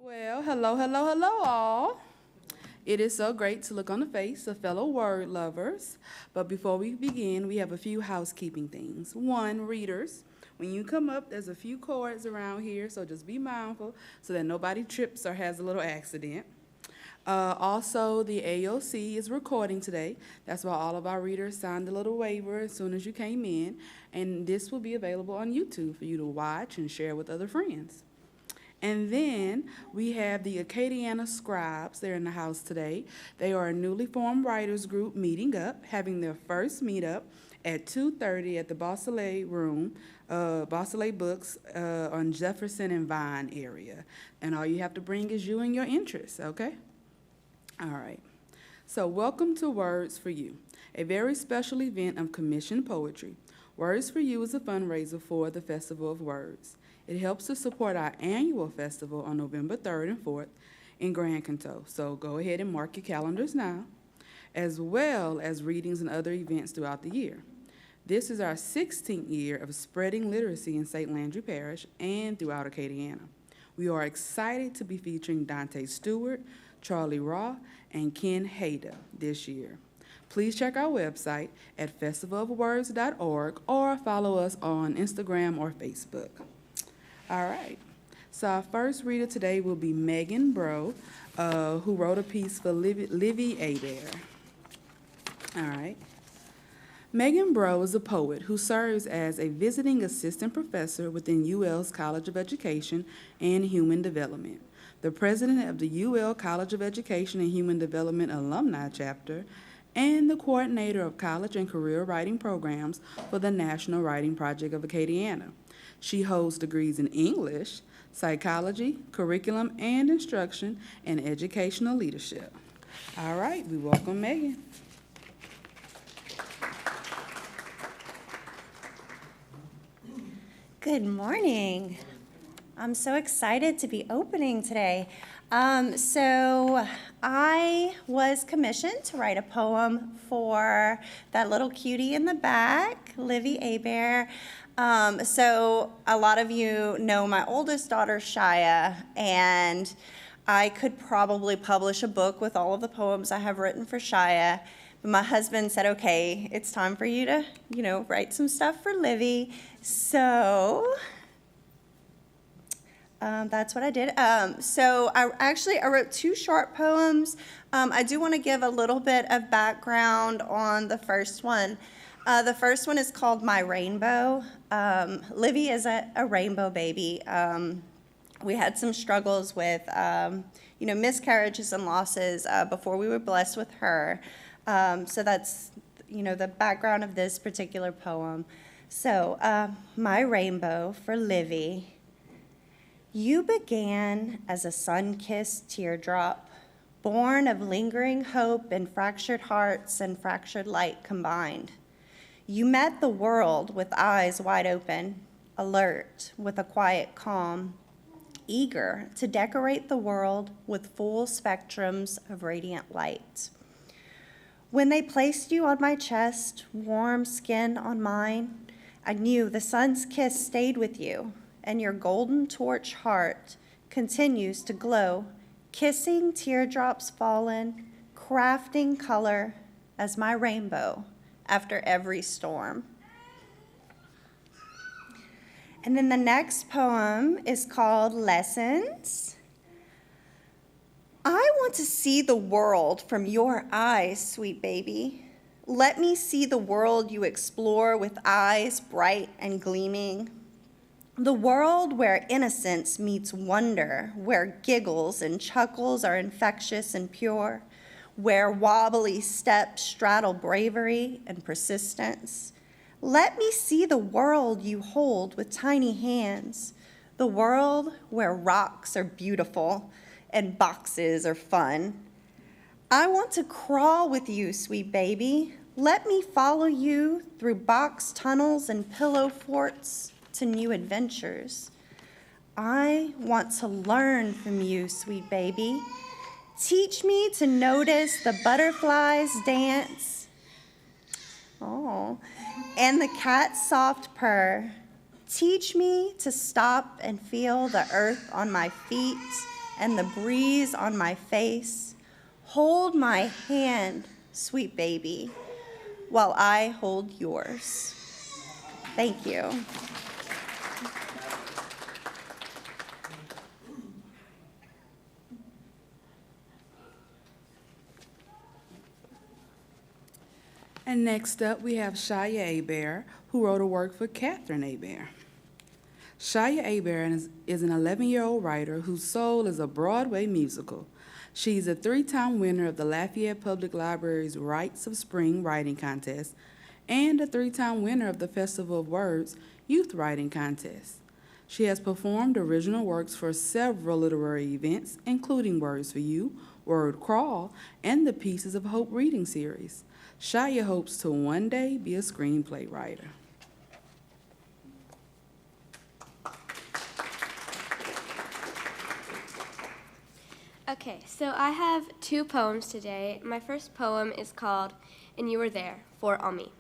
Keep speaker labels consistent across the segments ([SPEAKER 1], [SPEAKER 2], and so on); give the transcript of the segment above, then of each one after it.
[SPEAKER 1] Well, hello, hello, hello, all. It is so great to look on the face of fellow word lovers. But before we begin, we have a few housekeeping things. One, readers. When you come up, there's a few cords around here, so just be mindful so that nobody trips or has a little accident. Also, the AOC is recording today. That's why all of our readers signed a little waiver as soon as you came in. And this will be available on YouTube for you to watch and share with other friends. And then we have the Acadiana Scribes. They're in the house today. They are a newly formed writers group meeting up, having their first meetup at 2:30 at the Bosselet Room, Bosselet Books on Jefferson and Vine area. And all you have to bring is you and your interests, okay? All right. So welcome to Words for You, a very special event of commissioned poetry. Words for You is a fundraiser for the Festival of Words. It helps to support our annual festival on November 3rd and 4th in Grand Conto. So go ahead and mark your calendars now, as well as readings and other events throughout the year. This is our 16th year of spreading literacy in St. Landry Parish and throughout Acadiana. We are excited to be featuring Dante Stewart, Charlie Raw, and Ken Hayda this year. Please check our website at festivalofwords.org or follow us on Instagram or Facebook. All right. So our first reader today will be Megan Bro, who wrote a piece for Livy Abear. All right. Megan Bro is a poet who serves as a visiting assistant professor within UL's College of Education and Human Development, the president of the UL College of Education and Human Development Alumni Chapter, and the coordinator of college and career writing programs for the National Writing Project of Acadiana. She holds degrees in English, psychology, curriculum and instruction, and educational leadership. All right, we welcome Megan.
[SPEAKER 2] Good morning. I'm so excited to be opening today. So I was commissioned to write a poem for that little cutie in the back, Livy Abear. So a lot of you know my oldest daughter, Shia, and I could probably publish a book with all of the poems I have written for Shia. But my husband said, okay, it's time for you to, write some stuff for Livy. So that's what I did. So I wrote two short poems. I do want to give a little bit of background on the first one. The first one is called My Rainbow. Livy is a rainbow baby. We had some struggles with, miscarriages and losses before we were blessed with her. So that's, the background of this particular poem. So, My Rainbow for Livy. You began as a sun-kissed teardrop, born of lingering hope and fractured hearts and fractured light combined. You met the world with eyes wide open, alert with a quiet calm, eager to decorate the world with full spectrums of radiant light. When they placed you on my chest, warm skin on mine, I knew the sun's kiss stayed with you, and your golden torch heart continues to glow, kissing teardrops fallen, crafting color as my rainbow after every storm. And then the next poem is called Lessons. I want to see the world from your eyes, sweet baby. Let me see the world you explore with eyes bright and gleaming. The world where innocence meets wonder, where giggles and chuckles are infectious and pure, where wobbly steps straddle bravery and persistence. Let me see the world you hold with tiny hands, the world where rocks are beautiful and boxes are fun. I want to crawl with you, sweet baby. Let me follow you through box tunnels and pillow forts to new adventures. I want to learn from you, sweet baby. Teach me to notice the butterflies dance. Oh, and the cat's soft purr. Teach me to stop and feel the earth on my feet and the breeze on my face. Hold my hand, sweet baby, while I hold yours. Thank you.
[SPEAKER 1] And next up, we have Shaya Abair, who wrote a work for Catherine Abair. Shaya Abair is an 11-year-old writer whose soul is a Broadway musical. She's a 3-time winner of the Lafayette Public Library's Rites of Spring Writing Contest and a 3-time winner of the Festival of Words Youth Writing Contest. She has performed original works for several literary events, including Words for You, Word Crawl, and the Pieces of Hope reading series. Shaya hopes to one day be a screenplay writer.
[SPEAKER 3] Okay, so I have 2 poems today. My first poem is called And You Were There for Ami.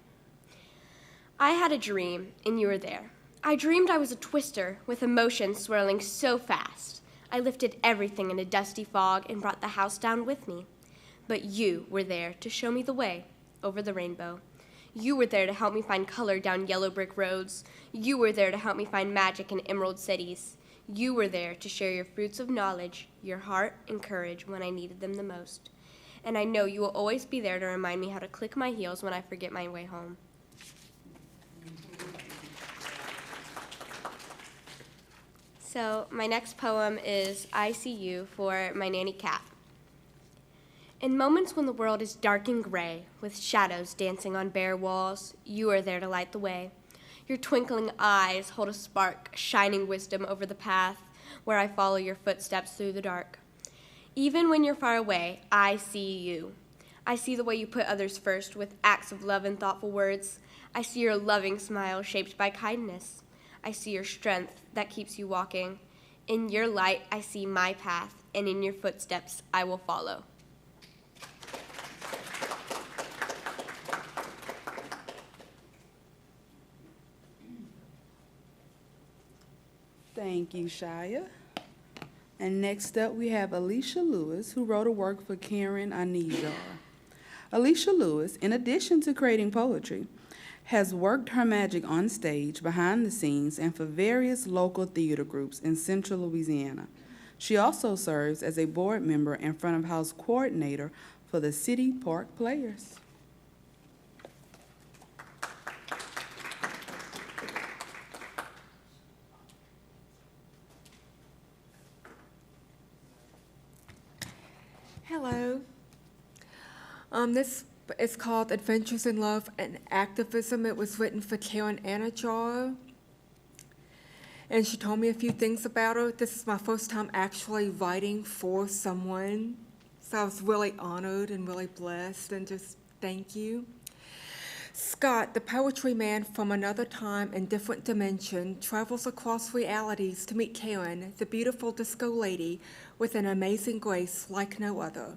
[SPEAKER 3] I had a dream, and you were there. I dreamed I was a twister with emotions swirling so fast. I lifted everything in a dusty fog and brought the house down with me. But you were there to show me the way over the rainbow. You were there to help me find color down yellow brick roads. You were there to help me find magic in emerald cities. You were there to share your fruits of knowledge, your heart and courage when I needed them the most. And I know you will always be there to remind me how to click my heels when I forget my way home. So my next poem is I See You for my nanny Cat. In moments when the world is dark and gray, with shadows dancing on bare walls, you are there to light the way. Your twinkling eyes hold a spark, shining wisdom over the path where I follow your footsteps through the dark. Even when you're far away, I see you. I see the way you put others first with acts of love and thoughtful words. I see your loving smile shaped by kindness. I see your strength that keeps you walking. In your light, I see my path, and in your footsteps, I will follow.
[SPEAKER 1] Thank you, Shaya. And next up, we have Alicia Lewis, who wrote a work for Karen Anizar. Alicia Lewis, in addition to creating poetry, has worked her magic on stage, behind the scenes, and for various local theater groups in central Louisiana. She also serves as a board member and front of house coordinator for the City Park Players.
[SPEAKER 4] Hello. This is called Adventures in Love and Activism. It was written for Karen Anajar. And she told me a few things about her. This is my first time actually writing for someone. So I was really honored and really blessed, and just thank you. Scott, the poetry man from another time and different dimension, travels across realities to meet Karen, the beautiful disco lady with an amazing grace like no other.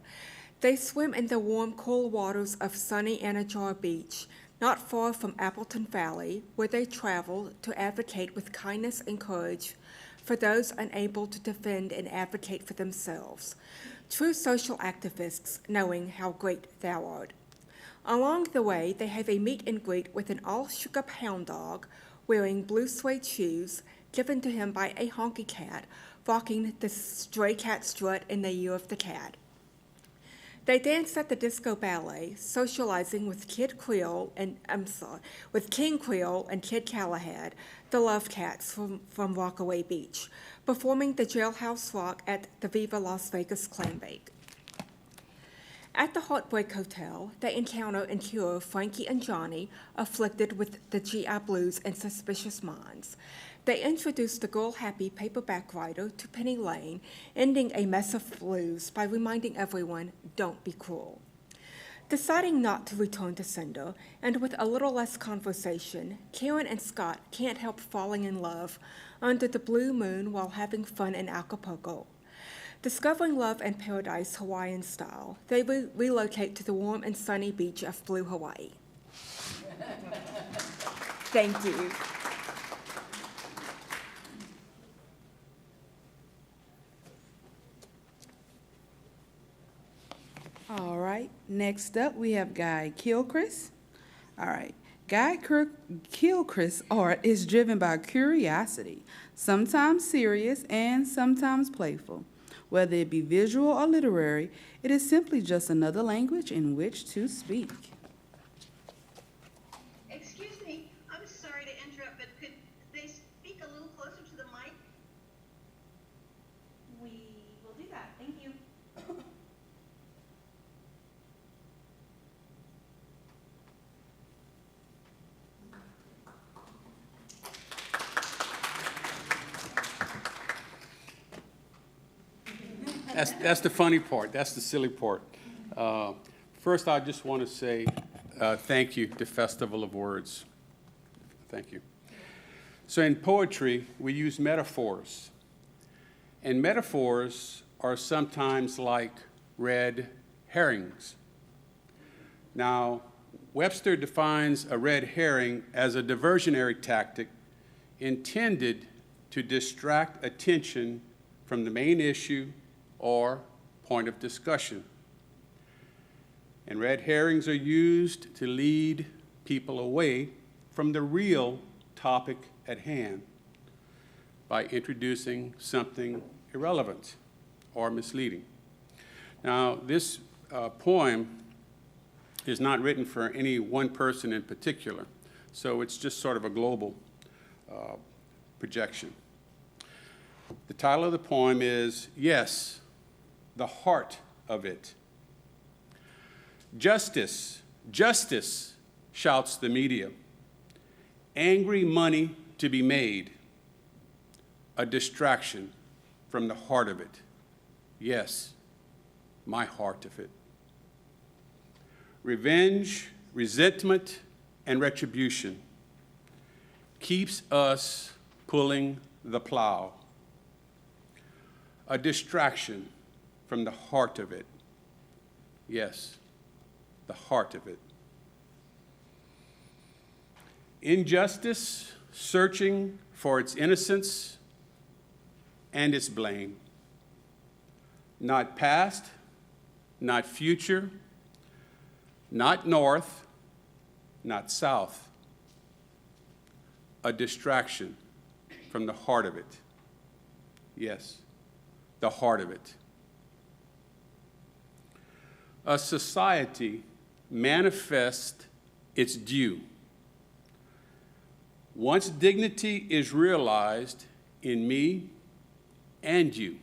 [SPEAKER 4] They swim in the warm, cool waters of sunny Anajar Beach, not far from Appleton Valley, where they travel to advocate with kindness and courage for those unable to defend and advocate for themselves. True social activists, knowing how great thou art. Along the way, they have a meet and greet with an all-sugar hound dog wearing blue suede shoes given to him by a honky cat, rocking the stray cat strut in the year of the cat. They dance at the disco ballet, socializing with with King Creole and Kid Callahan, the Love Cats from Rockaway Beach, performing the Jailhouse Rock at the Viva Las Vegas Clambake. At the Heartbreak Hotel, they encounter and cure Frankie and Johnny, afflicted with the GI Blues and suspicious minds. They introduce the girl-happy paperback writer to Penny Lane, ending a mess of blues by reminding everyone, don't be cruel. Deciding not to return to Cinder, and with a little less conversation, Karen and Scott can't help falling in love under the blue moon while having fun in Acapulco. Discovering love and paradise Hawaiian style, they relocate to the warm and sunny beach of Blue Hawaii. Thank you.
[SPEAKER 1] Next up, we have Guy Gilchrist. All right. Gilchrist art is driven by curiosity, sometimes serious and sometimes playful. Whether it be visual or literary, it is simply just another language in which to speak.
[SPEAKER 5] Excuse me, I'm sorry to interrupt, but could they speak a little closer to the mic?
[SPEAKER 2] We will do that. Thank you.
[SPEAKER 6] That's the funny part. That's the silly part. First, I just want to say thank you to Festival of Words. Thank you. So in poetry, we use metaphors. And metaphors are sometimes like red herrings. Now, Webster defines a red herring as a diversionary tactic intended to distract attention from the main issue or point of discussion. And red herrings are used to lead people away from the real topic at hand by introducing something irrelevant or misleading. Now, this poem is not written for any one person in particular, so it's just sort of a global projection. The title of the poem is Yes, the Heart of It. Justice, justice, shouts the media. Angry money to be made. A distraction from the heart of it. Yes, my heart of it. Revenge, resentment, and retribution keeps us pulling the plow. A distraction from the heart of it. Yes, the heart of it. Injustice, searching for its innocence and its blame. Not past, not future, not north, not south. A distraction from the heart of it. Yes, the heart of it. A society manifests its due. Once dignity is realized in me and you,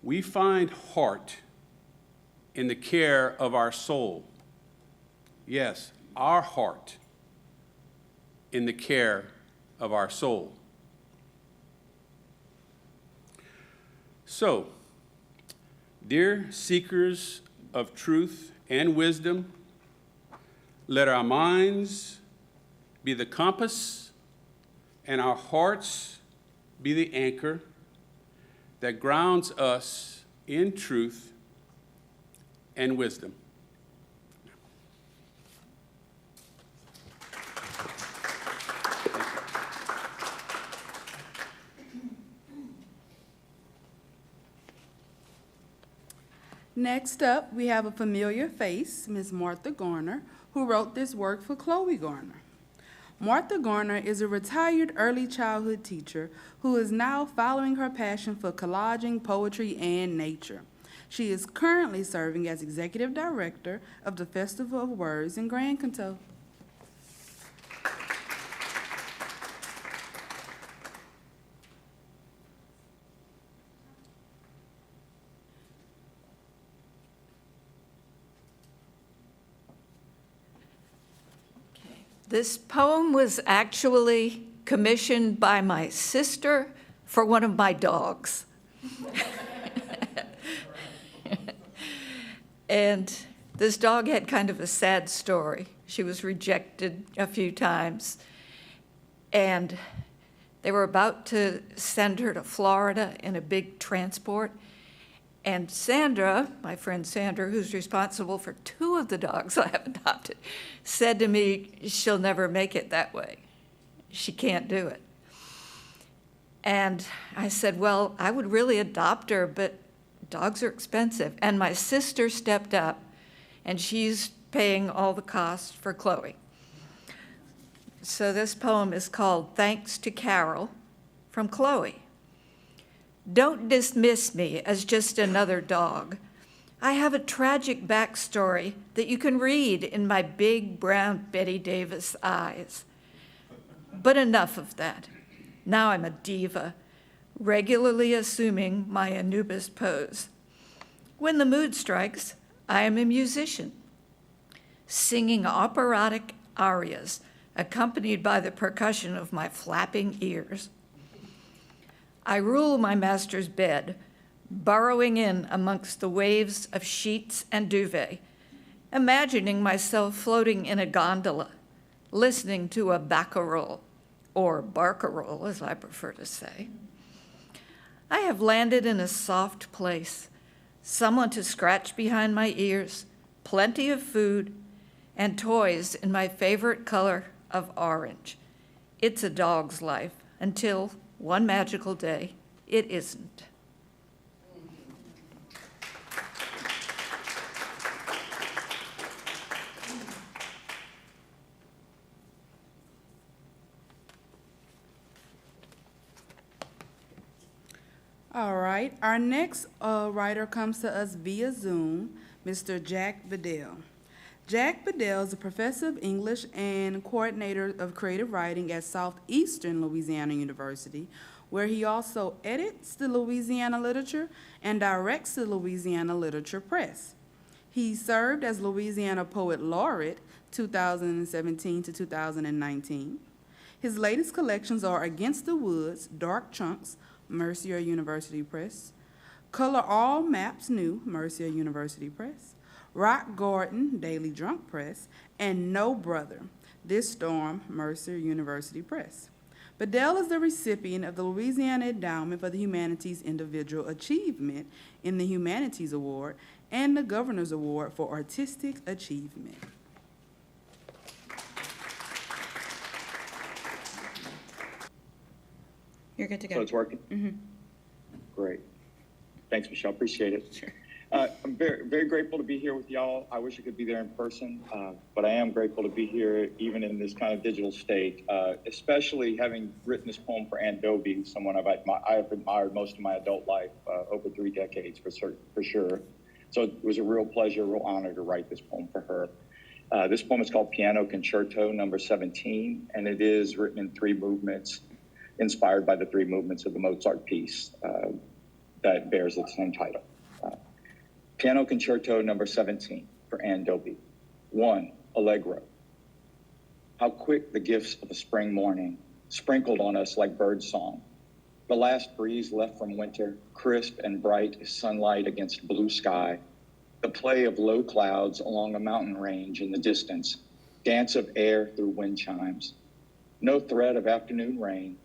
[SPEAKER 6] we find heart in the care of our soul. Yes, our heart in the care of our soul. So, dear seekers of truth and wisdom, let our minds be the compass and our hearts be the anchor that grounds us in truth and wisdom.
[SPEAKER 1] Next up, we have a familiar face, Ms. Martha Garner, who wrote this work for Chloe Garner. Martha Garner is a retired early childhood teacher who is now following her passion for collaging, poetry, and nature. She is currently serving as executive director of the Festival of Words in Grand Coteau.
[SPEAKER 7] This poem was actually commissioned by my sister for one of my dogs. And this dog had kind of a sad story. She was rejected a few times, and they were about to send her to Florida in a big transport. And Sandra, my friend Sandra, who's responsible for 2 of the dogs I have adopted, said to me, she'll never make it that way. She can't do it. And I said, well, I would really adopt her, but dogs are expensive. And my sister stepped up, and she's paying all the costs for Chloe. So this poem is called Thanks to Carol from Chloe. Don't dismiss me as just another dog. I have a tragic backstory that you can read in my big brown Betty Davis eyes. But enough of that. Now I'm a diva, regularly assuming my Anubis pose. When the mood strikes, I am a musician, singing operatic arias accompanied by the percussion of my flapping ears. I rule my master's bed, burrowing in amongst the waves of sheets and duvet, imagining myself floating in a gondola, listening to a barcarolle, or barcarolle as I prefer to say. I have landed in a soft place, someone to scratch behind my ears, plenty of food, and toys in my favorite color of orange. It's a dog's life until one magical day it isn't.
[SPEAKER 1] All right, our next writer comes to us via Zoom, Mr. Jack Bedell. Jack Bedell is a professor of English and coordinator of creative writing at Southeastern Louisiana University, where he also edits the Louisiana Literature and directs the Louisiana Literature Press. He served as Louisiana Poet Laureate 2017 to 2019. His latest collections are Against the Woods, Dark Chunks, Mercier University Press, Color All Maps New, Mercier University Press, Rock Garden, Daily Drunk Press, and No Brother, This Storm, Mercer University Press. Bedell is the recipient of the Louisiana Endowment for the Humanities Individual Achievement in the Humanities Award and the Governor's Award for Artistic Achievement. You're good to go.
[SPEAKER 8] So it's working?
[SPEAKER 1] Mm-hmm.
[SPEAKER 8] Great. Thanks, Michelle. Appreciate it.
[SPEAKER 1] Sure.
[SPEAKER 8] I'm very, very grateful to be here with y'all. I wish I could be there in person, but I am grateful to be here even in this kind of digital state, especially having written this poem for Ann Dobie, someone I've admired most of my adult life, over 3 decades for sure. So it was a real pleasure, real honor to write this poem for her. This poem is called Piano Concerto Number 17, and it is written in 3 movements, inspired by the 3 movements of the Mozart piece that bears the same title. Piano Concerto Number 17 for Ann Dobie. 1, Allegro. How quick the gifts of a spring morning, sprinkled on us like bird song. The last breeze left from winter, crisp and bright as sunlight against blue sky. The play of low clouds along a mountain range in the distance, dance of air through wind chimes. No threat of afternoon rain,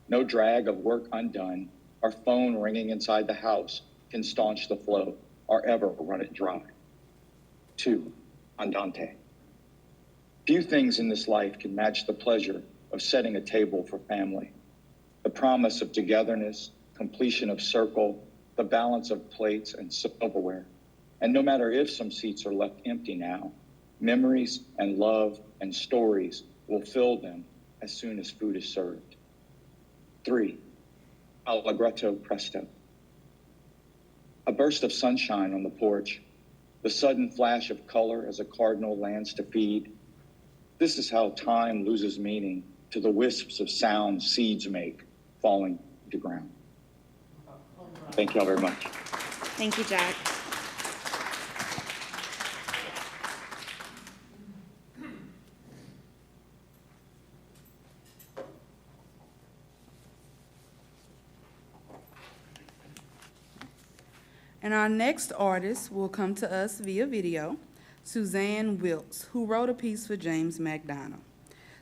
[SPEAKER 8] no drag of work undone. Our phone ringing inside the house can staunch the flow or ever run it dry. 2, Andante. Few things in this life can match the pleasure of setting a table for family. The promise of togetherness, completion of circle, the balance of plates and silverware. And no matter if some seats are left empty now, memories and love and stories will fill them as soon as food is served. 3, Allegretto Presto. A burst of sunshine on the porch, the sudden flash of color as a cardinal lands to feed. This is how time loses meaning to the wisps of sound seeds make falling to ground. Thank you all very much.
[SPEAKER 2] Thank you, Jack.
[SPEAKER 1] And our next artist will come to us via video, Suzanne Wilkes, who wrote a piece for James MacDonald.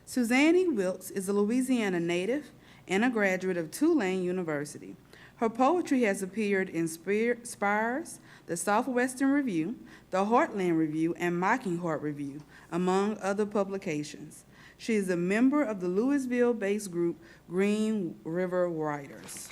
[SPEAKER 1] Suzanne E. Wilkes is a Louisiana native and a graduate of Tulane University. Her poetry has appeared in Spires, the Southwestern Review, the Heartland Review, and Mockinghart Review, among other publications. She is a member of the Louisville-based group Green River Writers.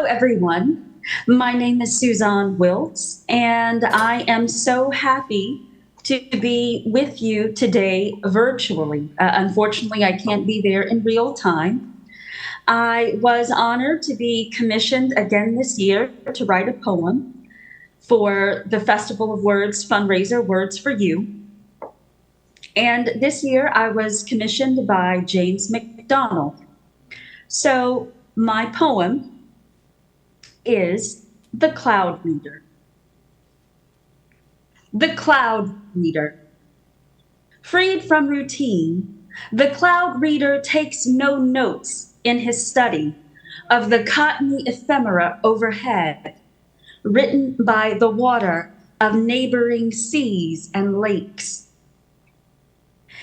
[SPEAKER 9] everyone. My name is Suzanne Wiltz, and I am so happy to be with you today virtually. Unfortunately, I can't be there in real time. I was honored to be commissioned again this year to write a poem for the Festival of Words fundraiser, Words for You. And this year I was commissioned by James McDonald. So my poem is The Cloud Reader. The Cloud Reader. Freed from routine, the cloud reader takes no notes in his study of the cottony ephemera overhead, written by the water of neighboring seas and lakes.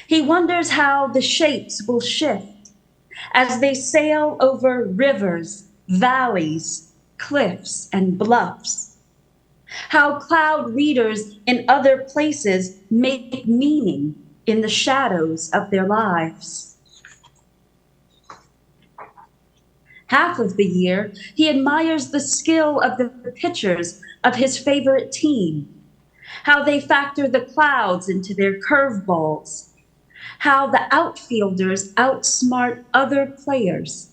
[SPEAKER 9] He wonders how the shapes will shift as they sail over rivers, valleys, cliffs, and bluffs. How cloud readers in other places make meaning in the shadows of their lives. Half of the year, he admires the skill of the pitchers of his favorite team, how they factor the clouds into their curveballs, how the outfielders outsmart other players,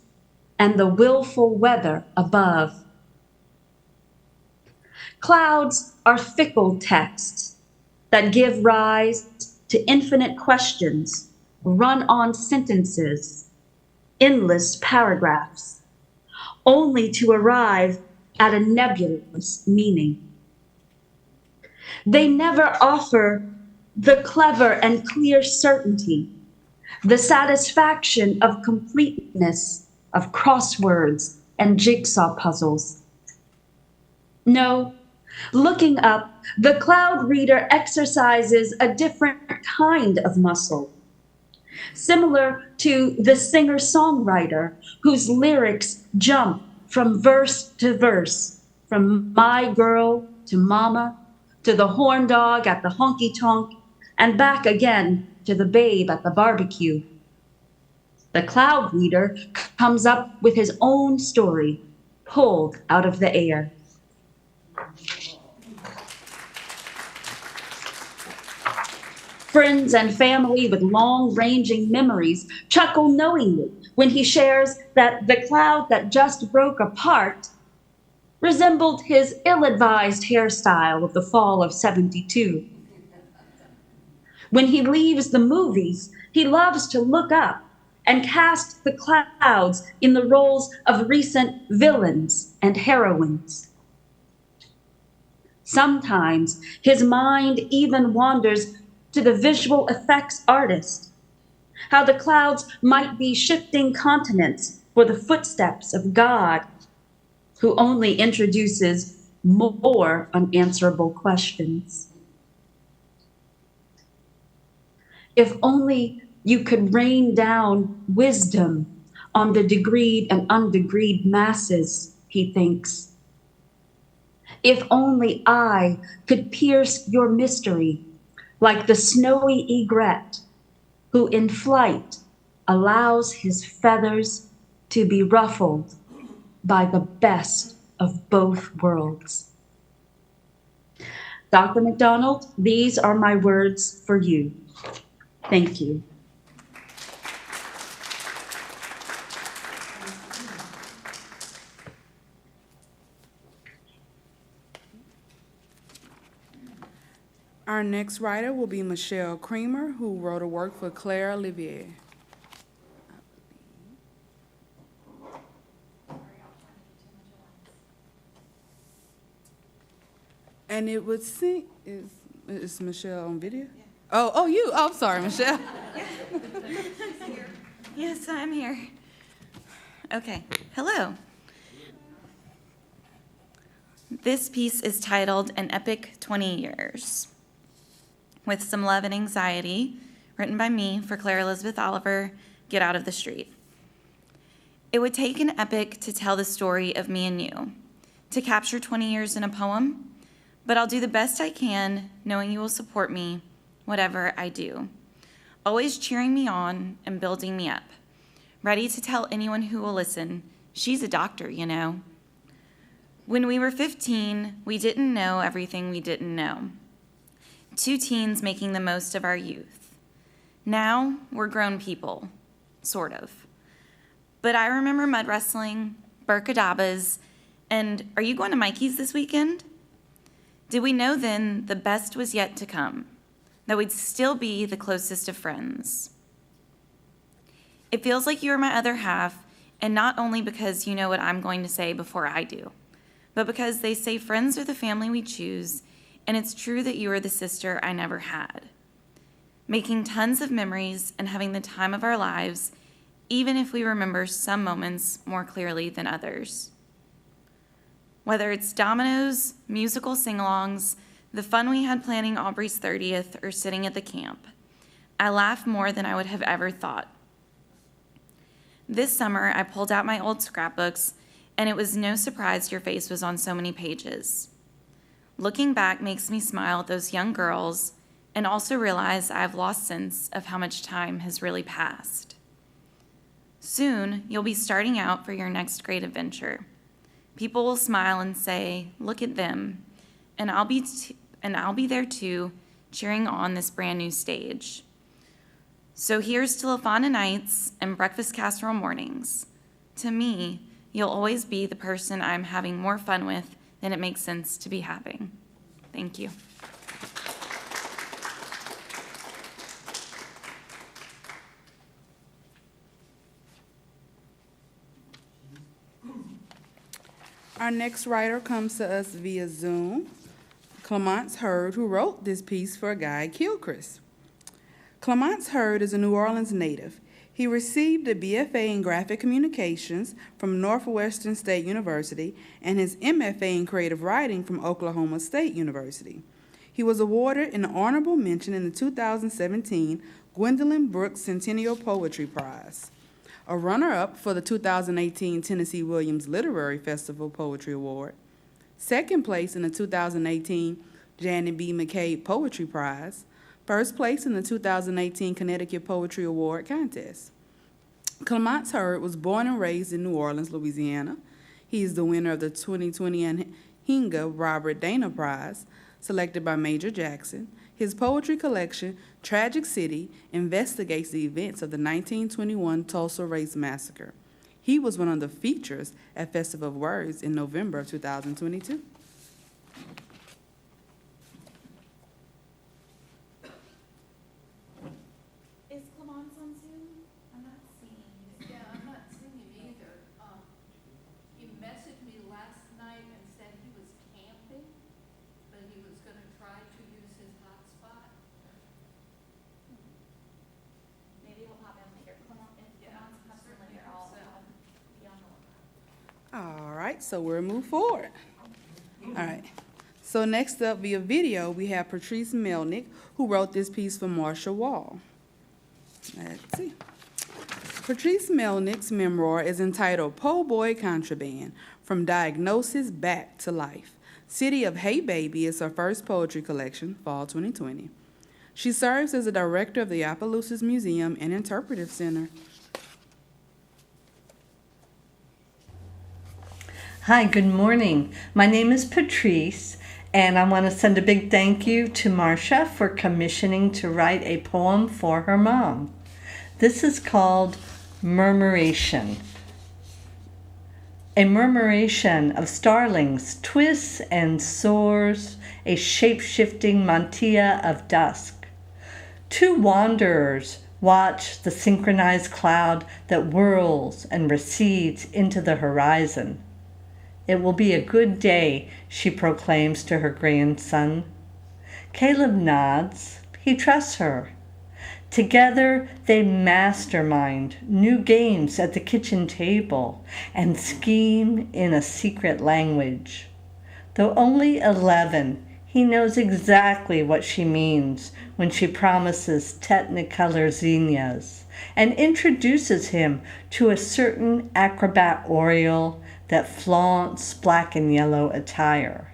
[SPEAKER 9] and the willful weather above. Clouds are fickle texts that give rise to infinite questions, run-on sentences, endless paragraphs, only to arrive at a nebulous meaning. They never offer the clever and clear certainty, the satisfaction of completeness of crosswords and jigsaw puzzles. No, looking up, the cloud reader exercises a different kind of muscle, similar to the singer-songwriter whose lyrics jump from verse to verse, from my girl to mama, to the horn dog at the honky-tonk, and back again to the babe at the barbecue. The cloud reader comes up with his own story, pulled out of the air. Friends and family with long-ranging memories chuckle knowingly when he shares that the cloud that just broke apart resembled his ill-advised hairstyle of the fall of '72. When he leaves the movies, he loves to look up and cast the clouds in the roles of recent villains and heroines. Sometimes his mind even wanders to the visual effects artist, how the clouds might be shifting continents for the footsteps of God, who only introduces more unanswerable questions. If only you could rain down wisdom on the degreed and undegreed masses, he thinks. If only I could pierce your mystery like the snowy egret who in flight allows his feathers to be ruffled by the best of both worlds. Dr. McDonald, these are my words for you. Thank you.
[SPEAKER 1] Our next writer will be Michelle Creamer, who wrote a work for Claire Olivier. And it would seem, is Michelle on video? Yeah. Oh, you. Oh, I'm sorry, Michelle.
[SPEAKER 10] Yes, I'm here. Okay, hello. This piece is titled An Epic 20 Years. With Some Love and Anxiety, written by me for Claire Elizabeth Oliver, Get Out of the Street. It would take an epic to tell the story of me and you, to capture 20 years in a poem, but I'll do the best I can, knowing you will support me, whatever I do. Always cheering me on and building me up. Ready to tell anyone who will listen, she's a doctor, you know. When we were 15, we didn't know everything we didn't know. 2 teens making the most of our youth. Now we're grown people, sort of. But I remember mud wrestling, Burkadabas, and are you going to Mikey's this weekend? Did we know then the best was yet to come, that we'd still be the closest of friends? It feels like you are my other half, and not only because you know what I'm going to say before I do, but because they say friends are the family we choose, and it's true that you are the sister I never had. Making tons of memories and having the time of our lives, even if we remember some moments more clearly than others. Whether it's dominoes, musical sing-alongs, the fun we had planning Aubrey's 30th, or sitting at the camp, I laugh more than I would have ever thought. This summer, I pulled out my old scrapbooks, and it was no surprise your face was on so many pages. Looking back makes me smile at those young girls and also realize I've lost sense of how much time has really passed. Soon, you'll be starting out for your next great adventure. People will smile and say, "Look at them," and I'll be there too, cheering on this brand new stage. So here's to Lafana nights and breakfast casserole mornings. To me, you'll always be the person I'm having more fun with than it makes sense to be having. Thank you.
[SPEAKER 1] Our next writer comes to us via Zoom, Clemence Hurd, who wrote this piece for Guy Gilchrist. Clemence Hurd is a New Orleans native. He received a BFA in Graphic Communications from Northwestern State University and his MFA in Creative Writing from Oklahoma State University. He was awarded an honorable mention in the 2017 Gwendolyn Brooks Centennial Poetry Prize, a runner-up for the 2018 Tennessee Williams Literary Festival Poetry Award, second place in the 2018 Janet B. McCabe Poetry Prize, first place in the 2018 Connecticut Poetry Award contest. Clemence Hurd was born and raised in New Orleans, Louisiana. He is the winner of the 2020 Anhinga Robert Dana Prize, selected by Major Jackson. His poetry collection, Tragic City, investigates the events of the 1921 Tulsa Race Massacre. He was one of the features at Festival of Words in November of 2022.
[SPEAKER 10] Is Clemence on Zoom? I'm not seeing you.
[SPEAKER 11] Yeah, I'm not seeing him either. He messaged me last night and said he was camping, but he was gonna try to use his hotspot.
[SPEAKER 10] Maybe he'll pop in later. If Clemence comes in later, I'll be on the lookout.
[SPEAKER 1] All right, so we'll move forward. All right. So next up via video, we have Patrice Melnick, who wrote this piece for Marsha Wall. Let's see. Patrice Melnick's memoir is entitled Po' Boy Contraband, From Diagnosis Back to Life. City of Hey Baby is her first poetry collection, fall 2020. She serves as the director of the Opelousas Museum and Interpretive Center.
[SPEAKER 12] Hi, good morning. My name is Patrice, and I want to send a big thank you to Marsha for commissioning to write a poem for her mom. This is called Murmuration. A murmuration of starlings twists and soars, a shape-shifting mantilla of dusk. 2 wanderers watch the synchronized cloud that whirls and recedes into the horizon. It will be a good day, she proclaims to her grandson. Caleb nods. He trusts her. Together, they mastermind new games at the kitchen table and scheme in a secret language. Though only 11, he knows exactly what she means when she promises technicolor zinnias and introduces him to a certain acrobat oriole that flaunts black and yellow attire.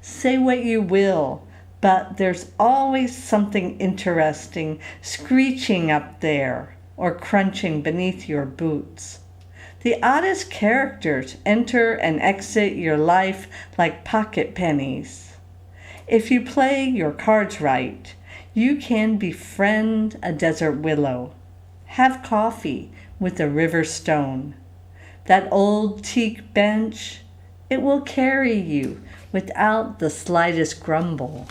[SPEAKER 12] Say what you will, but there's always something interesting screeching up there or crunching beneath your boots. The oddest characters enter and exit your life like pocket pennies. If you play your cards right, you can befriend a desert willow, have coffee with a river stone. That old teak bench, it will carry you without the slightest grumble.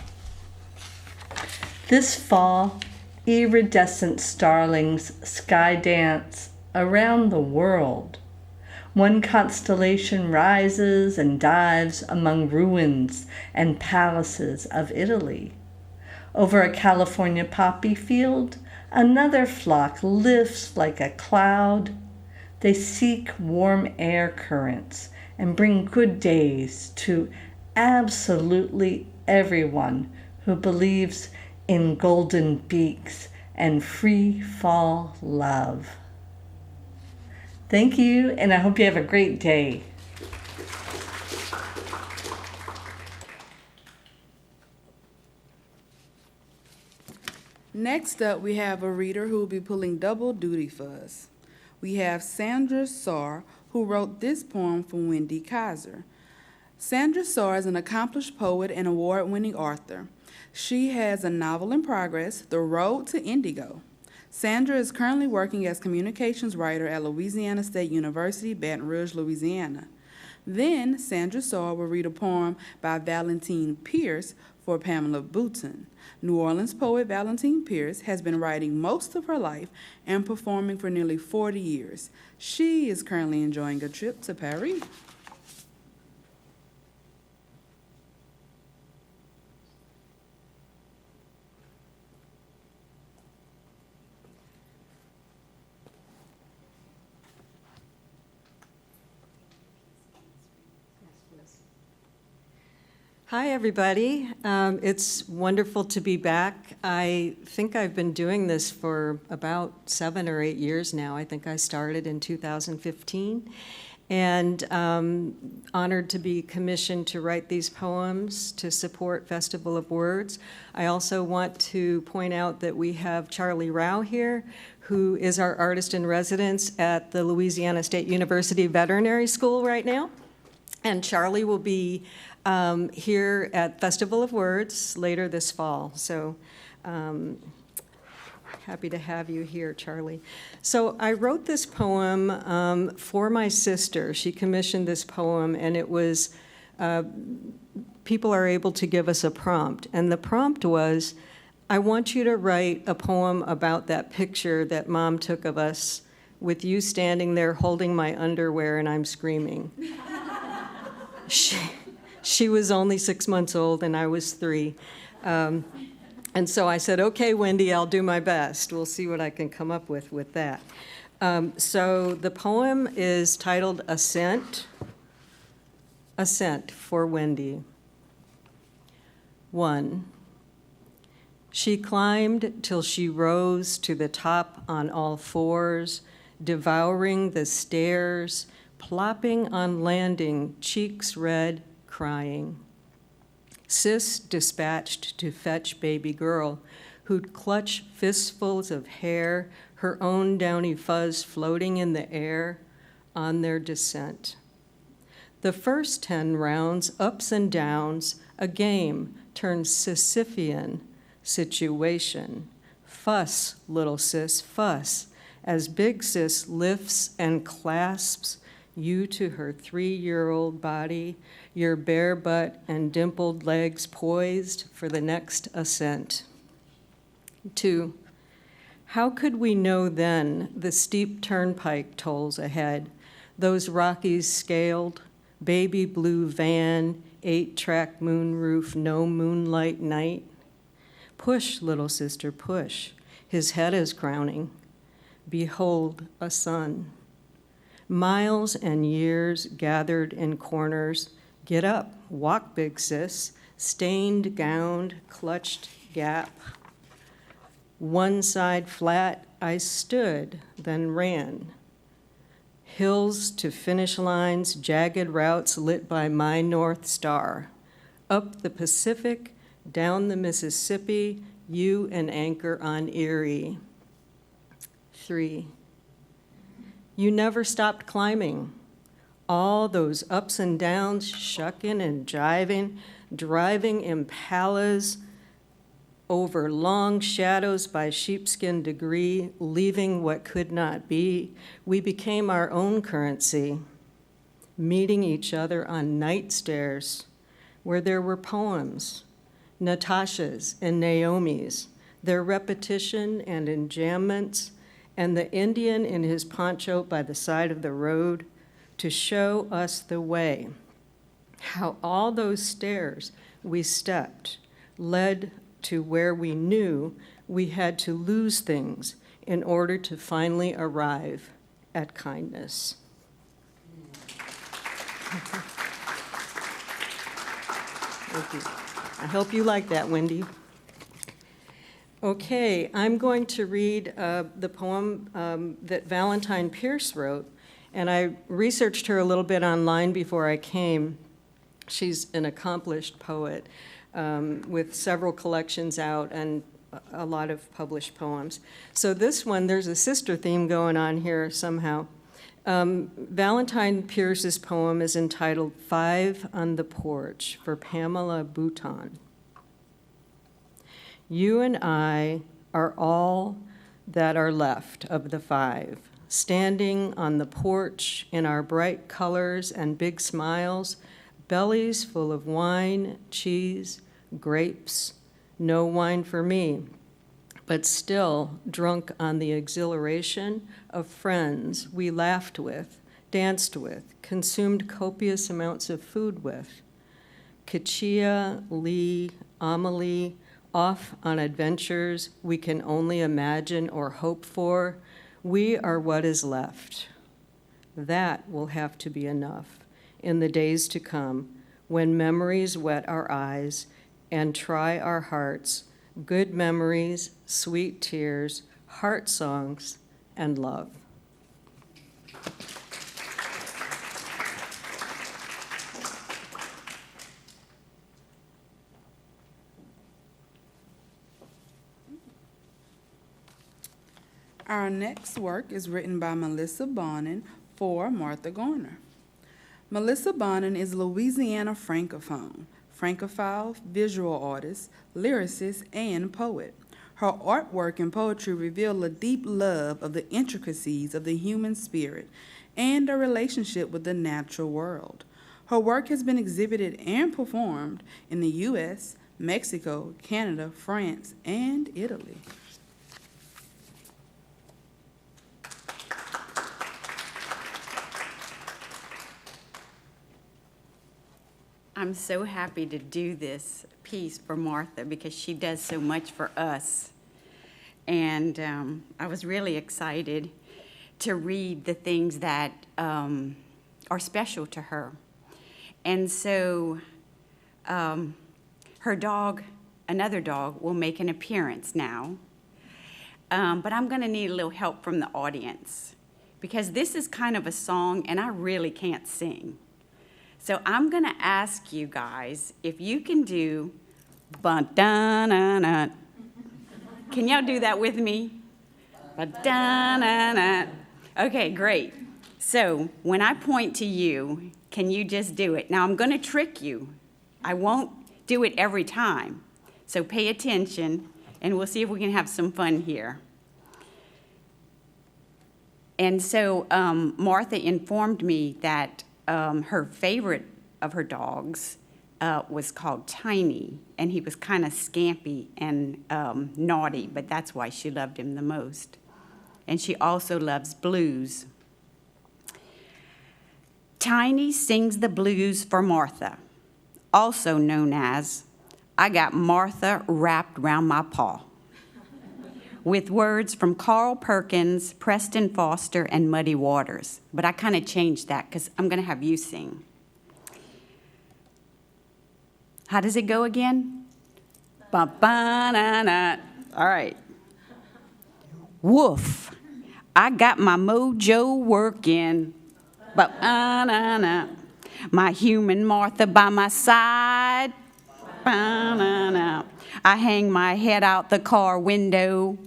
[SPEAKER 12] This fall, iridescent starlings sky dance around the world. One constellation rises and dives among ruins and palaces of Italy. Over a California poppy field, another flock lifts like a cloud. They seek warm air currents and bring good days to absolutely everyone who believes in golden beaks and free fall love. Thank you, and I hope you have a great day.
[SPEAKER 1] Next up, we have a reader who will be pulling double duty for us. We have Sandra Sarr, who wrote this poem for Wendy Kaiser. Sandra Sarr is an accomplished poet and award-winning author. She has a novel in progress, The Road to Indigo. Sandra is currently working as communications writer at Louisiana State University, Baton Rouge, Louisiana. Then, Sandra Sarr will read a poem by Valentine Pierce for Pamela Bouton. New Orleans poet Valentine Pierce has been writing most of her life and performing for nearly 40 years. She is currently enjoying a trip to Paris.
[SPEAKER 13] Hi, everybody. It's wonderful to be back. I think I've been doing this for about 7 or 8 years now. I think I started in 2015. And honored to be commissioned to write these poems to support Festival of Words. I also want to point out that we have Charlie Rao here, who is our artist in residence at the Louisiana State University Veterinary School right now. And Charlie will be here at Festival of Words later this fall. So happy to have you here, Charlie. So I wrote this poem for my sister. She commissioned this poem, and it was, people are able to give us a prompt. And the prompt was, I want you to write a poem about that picture that Mom took of us with you standing there holding my underwear and I'm screaming. She was only 6 months old and I was 3. And so I said, okay, Wendy, I'll do my best. We'll see what I can come up with that. So the poem is titled Ascent. Ascent for Wendy. 1. She climbed till she rose to the top on all fours, devouring the stairs, plopping on landing, cheeks red, crying. Sis dispatched to fetch baby girl, who'd clutch fistfuls of hair, her own downy fuzz floating in the air on their descent. The first 10 rounds, ups and downs, a game turned Sisyphean situation. Fuss, little sis, fuss, as big sis lifts and clasps you to her 3-year-old body, your bare butt and dimpled legs poised for the next ascent. 2, how could we know then the steep turnpike tolls ahead, those Rockies scaled, baby blue van, 8-track moonroof, no moonlight night? Push, little sister, push. His head is crowning. Behold, a sun. Miles and years gathered in corners. Get up, walk, big sis. Stained, gowned, clutched gap. One side flat, I stood, then ran. Hills to finish lines, jagged routes lit by my North Star. Up the Pacific, down the Mississippi, you an anchor on Erie. 3. You never stopped climbing. All those ups and downs, shucking and jiving, driving impalas over long shadows by sheepskin degree, leaving what could not be. We became our own currency, meeting each other on night stairs where there were poems, Natasha's and Naomi's, their repetition and enjambments, and the Indian in his poncho by the side of the road to show us the way. How all those stairs we stepped led to where we knew we had to lose things in order to finally arrive at kindness. Thank you. I hope you like that, Wendy. Okay, I'm going to read the poem that Valentine Pierce wrote, and I researched her a little bit online before I came. She's an accomplished poet with several collections out and a lot of published poems. So this one, there's a sister theme going on here somehow. Valentine Pierce's poem is entitled "Five on the Porch" for Pamela Bouton. You and I are all that are left of the five, standing on the porch in our bright colors and big smiles, bellies full of wine, cheese, grapes, no wine for me, but still drunk on the exhilaration of friends we laughed with, danced with, consumed copious amounts of food with. Kachia, Lee, Amelie, off on adventures we can only imagine or hope for. We are what is left. That will have to be enough in the days to come when memories wet our eyes and try our hearts, good memories, sweet tears, heart songs, and love.
[SPEAKER 1] Our next work is written by Melissa Bonin for Martha Garner. Melissa Bonin is a Louisiana francophone, francophile, visual artist, lyricist, and poet. Her artwork and poetry reveal a deep love of the intricacies of the human spirit and a relationship with the natural world. Her work has been exhibited and performed in the U.S., Mexico, Canada, France, and Italy.
[SPEAKER 14] I'm so happy to do this piece for Martha because she does so much for us. And I was really excited to read the things that are special to her. And so her dog, another dog, will make an appearance now. But I'm going to need a little help from the audience because this is kind of a song and I really can't sing. So I'm going to ask you guys if you can do ba-da-na-na. Can y'all do that with me? Ba-da-na-na. Okay, great. So when I point to you, can you just do it? Now I'm going to trick you. I won't do it every time. So pay attention and we'll see if we can have some fun here. And so Martha informed me that her favorite of her dogs was called Tiny, and he was kind of scampy and naughty, but that's why she loved him the most. And she also loves blues. Tiny sings the blues for Martha, also known as "I Got Martha Wrapped Round My Paw," with words from Carl Perkins, Preston Foster, and Muddy Waters. But I kind of changed that because I'm going to have you sing. How does it go again? Ba-ba-na-na. All right. Woof. I got my mojo working. Ba-na-na. My human Martha by my side. Ba-na-na. I hang my head out the car window.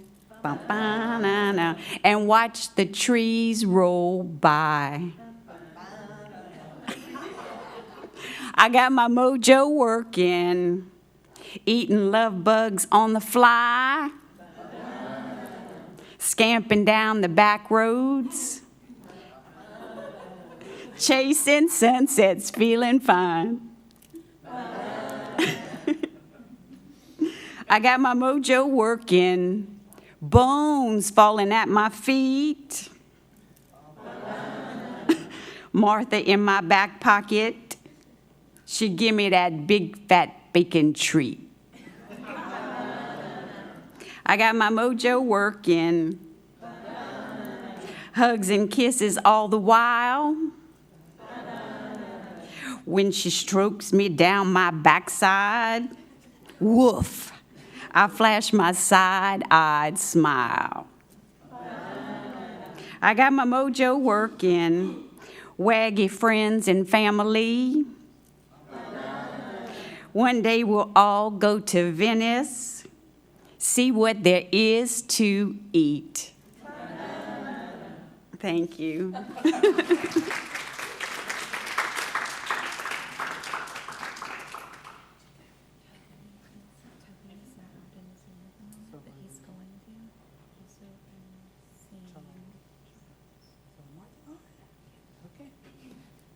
[SPEAKER 14] Ba-ba-na-na, and watch the trees roll by. I got my mojo working, eating love bugs on the fly, scamping down the back roads, chasing sunsets, feeling fine. I got my mojo working, bones falling at my feet, Martha in my back pocket, she give me that big fat bacon treat. I got my mojo working, hugs and kisses all the while. When she strokes me down my backside, woof, I flash my side-eyed smile. I got my mojo working, waggy friends and family. One day we'll all go to Venice, see what there is to eat. Thank you.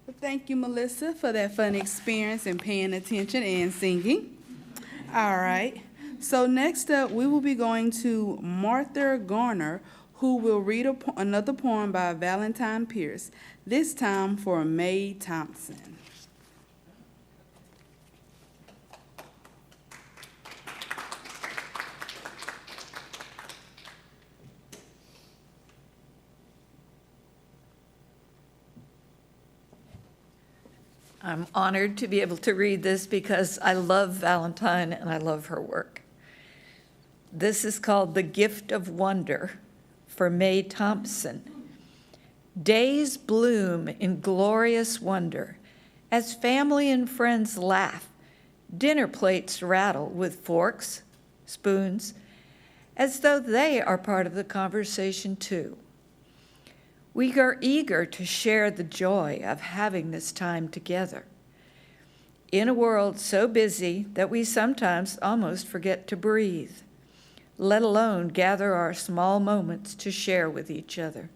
[SPEAKER 1] Well, thank you, Melissa, for that fun experience and paying attention and singing. All right. So next up, we will be going to Martha Garner, who will read another poem by Valentine Pierce, this time for May Thompson.
[SPEAKER 7] I'm honored to be able to read this because I love Valentine and I love her work. This is called The Gift of Wonder for May Thompson. Days bloom in glorious wonder as family and friends laugh. Dinner plates rattle with forks, spoons, as though they are part of the conversation too. We are eager to share the joy of having this time together. In a world so busy that we sometimes almost forget to breathe, let alone gather our small moments to share with each other.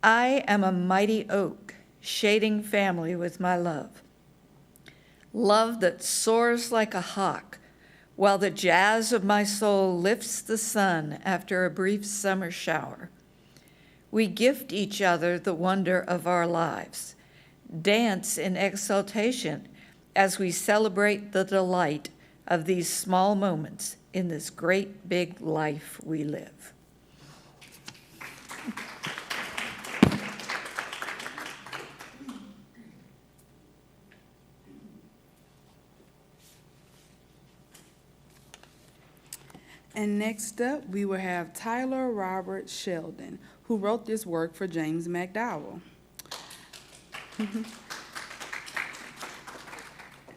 [SPEAKER 7] I am a mighty oak, shading family with my love. Love that soars like a hawk, while the jazz of my soul lifts the sun after a brief summer shower. We gift each other the wonder of our lives, dance in exultation as we celebrate the delight of these small moments in this great big life we live.
[SPEAKER 1] And next up, we will have Tyler Robert Sheldon, who wrote this work for James McDowell.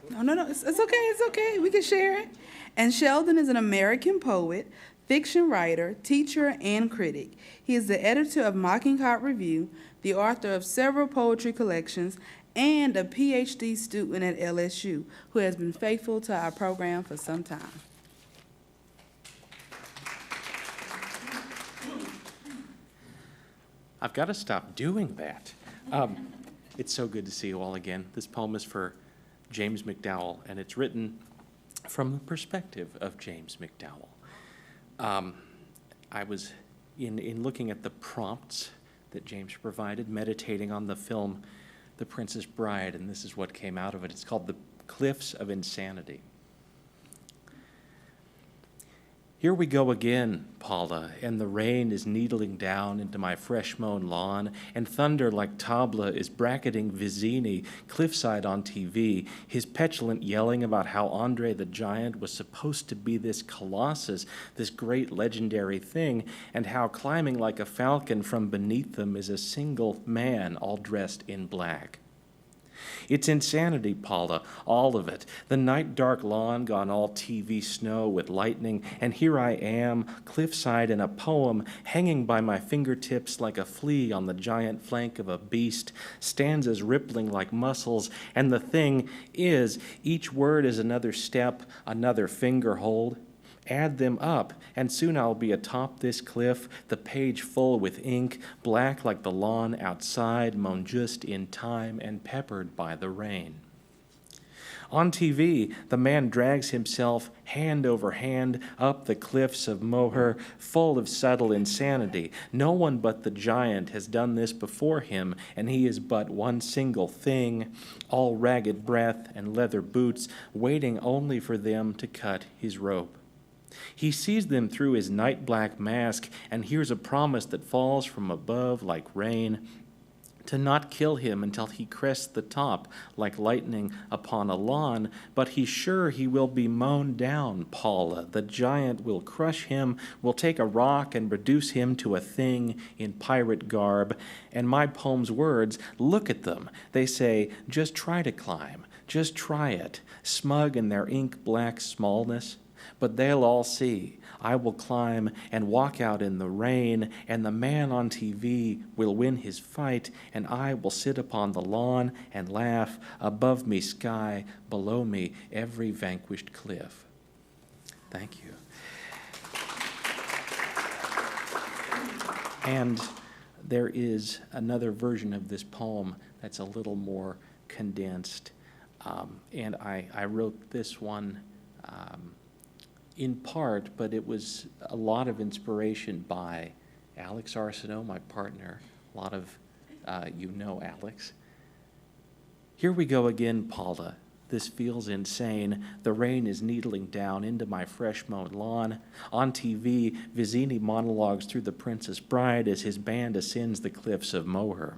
[SPEAKER 1] No, it's okay, we can share it. And Sheldon is an American poet, fiction writer, teacher, and critic. He is the editor of Mocking Heart Review, the author of several poetry collections, and a PhD student at LSU, who has been faithful to our program for some time.
[SPEAKER 15] I've got to stop doing that. It's so good to see you all again. This poem is for James McDowell, and it's written from the perspective of James McDowell. I was, in looking at the prompts that James provided, meditating on the film The Princess Bride, and this is what came out of it. It's called The Cliffs of Insanity. Here we go again, Paula, and the rain is needling down into my fresh-mown lawn, and thunder like tabla is bracketing Vizzini cliffside on TV, his petulant yelling about how Andre the Giant was supposed to be this colossus, this great legendary thing, and how climbing like a falcon from beneath them is a single man all dressed in black. It's insanity, Paula, all of it. The night dark lawn gone all TV snow with lightning, and here I am, cliffside in a poem, hanging by my fingertips like a flea on the giant flank of a beast, stanzas rippling like muscles, and the thing is, each word is another step, another finger hold. Add them up, and soon I'll be atop this cliff, the page full with ink, black like the lawn outside, mown just in time and peppered by the rain. On TV, the man drags himself hand over hand up the cliffs of Moher, full of subtle insanity. No one but the giant has done this before him, and he is but one single thing, all ragged breath and leather boots, waiting only for them to cut his rope. He sees them through his night-black mask and hears a promise that falls from above like rain to not kill him until he crests the top like lightning upon a lawn, but he's sure he will be mown down, Paula. The giant will crush him, will take a rock and reduce him to a thing in pirate garb. And my poem's words, look at them. They say, just try to climb, just try it, smug in their ink-black smallness. But they'll all see. I will climb and walk out in the rain, and the man on TV will win his fight, and I will sit upon the lawn and laugh, above me sky, below me every vanquished cliff. Thank you. And there is another version of this poem that's a little more condensed, and I wrote this one in part, but it was a lot of inspiration by Alex Arsenault, my partner. A lot of you know Alex. Here we go again, Paula. This feels insane. The rain is needling down into my fresh-mown lawn. On TV, Vizzini monologues through The Princess Bride as his band ascends the cliffs of Moher.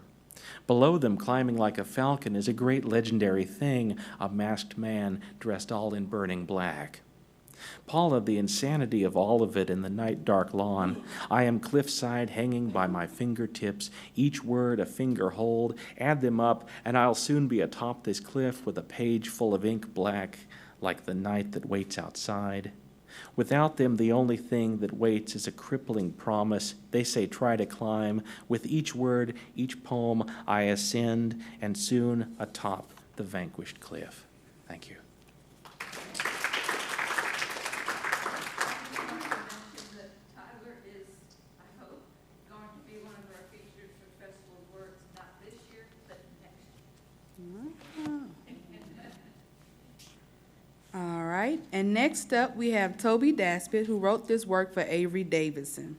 [SPEAKER 15] Below them, climbing like a falcon, is a great legendary thing, a masked man dressed all in burning black. Paula, the insanity of all of it in the night-dark lawn. I am cliffside hanging by my fingertips, each word a finger hold. Add them up, and I'll soon be atop this cliff with a page full of ink black, like the night that waits outside. Without them, the only thing that waits is a crippling promise. They say try to climb. With each word, each poem, I ascend, and soon atop the vanquished cliff. Thank you.
[SPEAKER 1] All right, and next up we have Toby Daspit, who wrote this work for Avery Davidson.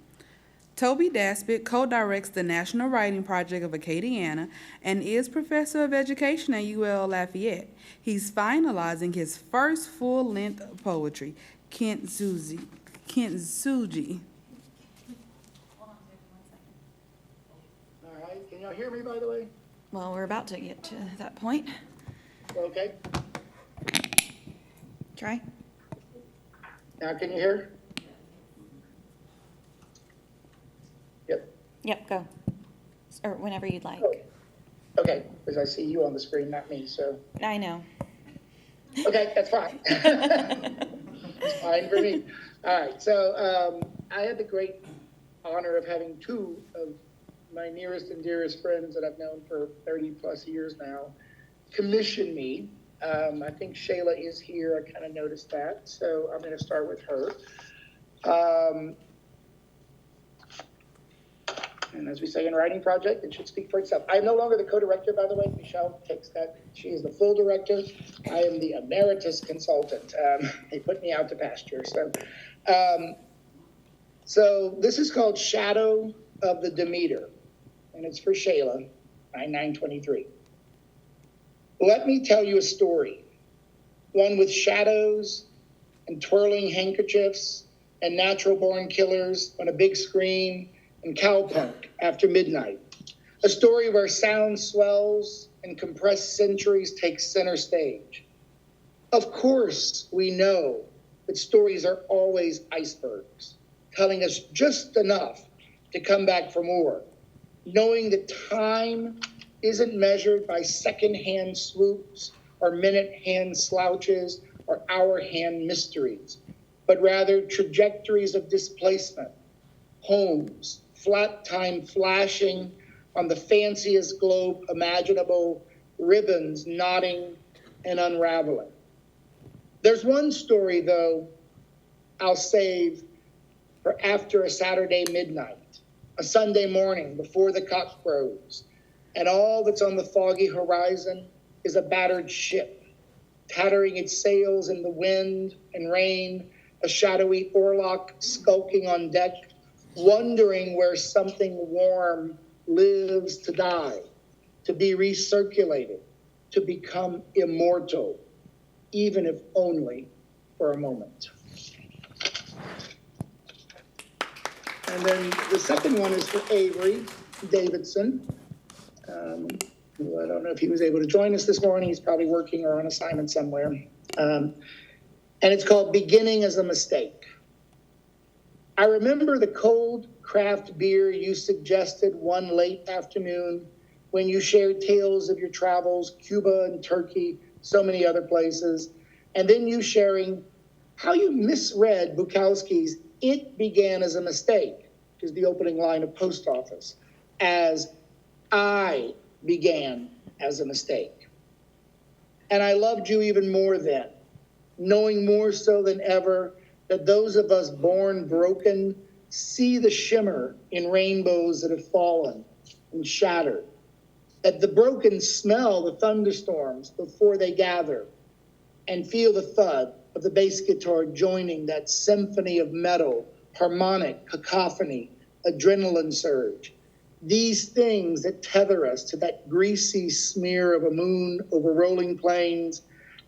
[SPEAKER 1] Toby Daspit co-directs the National Writing Project of Acadiana and is professor of education at UL Lafayette. He's finalizing his first full-length poetry, Kintsugi.
[SPEAKER 16] All right, can y'all hear me, by the way?
[SPEAKER 10] Well, we're about to get to that point.
[SPEAKER 16] Okay,
[SPEAKER 10] Try.
[SPEAKER 16] now can you hear? Yep,
[SPEAKER 10] Yep, go. Or whenever you'd like.
[SPEAKER 16] okay, because I see you on the screen, not me, so,
[SPEAKER 10] I know.
[SPEAKER 16] okay, that's fine. It's fine for me. All right, so I had the great honor of having two of my nearest and dearest friends that I've known for 30 plus years now commission me. I think Shayla is here. I kind of noticed that. So I'm going to start with her. And as we say in writing project, it should speak for itself. I'm no longer the co-director, by the way. Michelle takes that. She is the full director. I am the emeritus consultant. They put me out to pasture. So this is called Shadow of the Demeter, and it's for Shayla, 9923. Let me tell you a story, one with shadows and twirling handkerchiefs and natural-born killers on a big screen and cowpunk after midnight. A story where sound swells and compressed centuries take center stage. Of course, we know that stories are always icebergs, telling us just enough to come back for more, knowing that time isn't measured by second-hand swoops or minute-hand slouches or hour-hand mysteries, but rather trajectories of displacement, homes, flat time flashing on the fanciest globe imaginable, ribbons knotting and unraveling. There's one story, though, I'll save for after a Saturday midnight, a Sunday morning before the cock crows, and all that's on the foggy horizon is a battered ship, tattering its sails in the wind and rain, a shadowy oarlock skulking on deck, wondering where something warm lives to die, to be recirculated, to become immortal, even if only for a moment. And then the second one is for Avery Davidson, who I don't know if he was able to join us this morning. He's probably working or on assignment somewhere. And it's called Beginning as a Mistake. I remember the cold craft beer you suggested one late afternoon when you shared tales of your travels, Cuba and Turkey, so many other places, and then you sharing how you misread Bukowski's "It Began as a Mistake," which is the opening line of Post Office, as "I began as a mistake." And I loved you even more then, knowing more so than ever that those of us born broken see the shimmer in rainbows that have fallen and shattered, that the broken smell the thunderstorms before they gather and feel the thud of the bass guitar joining that symphony of metal, harmonic cacophony, adrenaline surge. These things that tether us to that greasy smear of a moon over rolling plains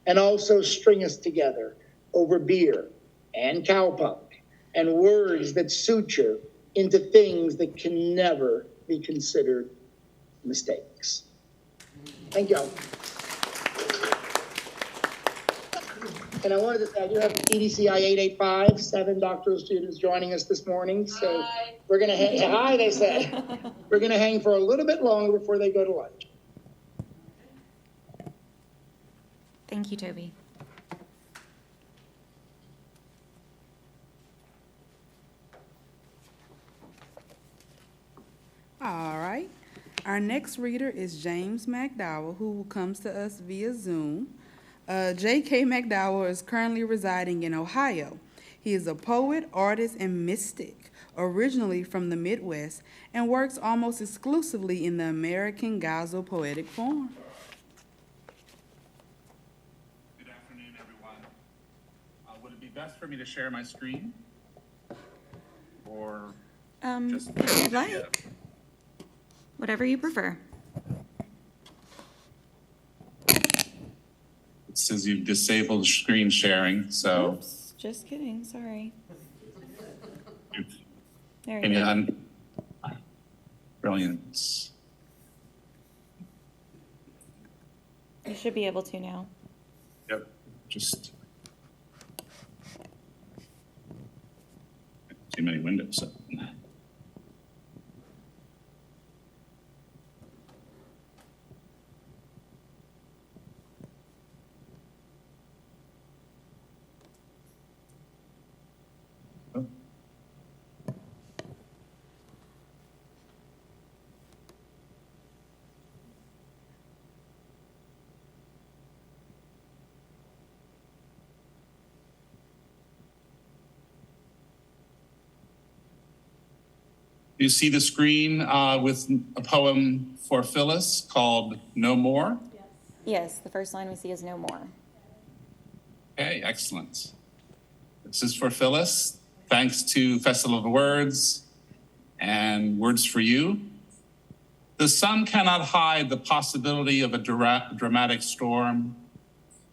[SPEAKER 16] and also string us together over beer and cowpunk and words that suture into things that can never be considered mistakes. Thank y'all. And I wanted to say, I do have EDCI 885, 7 doctoral students joining us this morning. So we're going to hang, hi, they said. We're going to hang for a little bit longer before they go to lunch.
[SPEAKER 10] Thank you, Toby.
[SPEAKER 1] All right. Our next reader is James McDowell, who comes to us via Zoom. J.K. McDowell is currently residing in Ohio. He is a poet, artist, and mystic, originally from the Midwest, and works almost exclusively in the American Ghazal poetic form.
[SPEAKER 17] Good afternoon, everyone. Would it be best for me to share my screen? Or just
[SPEAKER 10] if you'd like. Whatever you prefer.
[SPEAKER 17] It says you've disabled screen sharing, so.
[SPEAKER 10] Oops, just kidding, sorry. There
[SPEAKER 17] Can
[SPEAKER 10] you
[SPEAKER 17] you
[SPEAKER 10] go.
[SPEAKER 17] Brilliant.
[SPEAKER 10] You should be able to now.
[SPEAKER 17] Yep, just. Too many windows up. You see the screen with a poem for Phyllis called No More?
[SPEAKER 10] Yes, the first line we see is no more.
[SPEAKER 17] Okay, excellent. This is for Phyllis. Thanks to Festival of Words and Words for You. The sun cannot hide the possibility of a dramatic storm.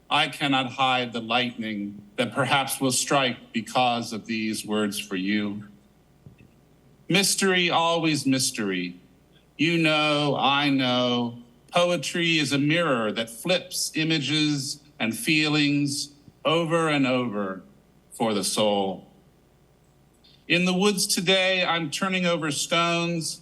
[SPEAKER 17] I cannot hide the lightning that perhaps will strike because of these words for you. Mystery, always mystery. You know, I know. Poetry is a mirror that flips images and feelings over and over for the soul. In the woods today, I'm turning over stones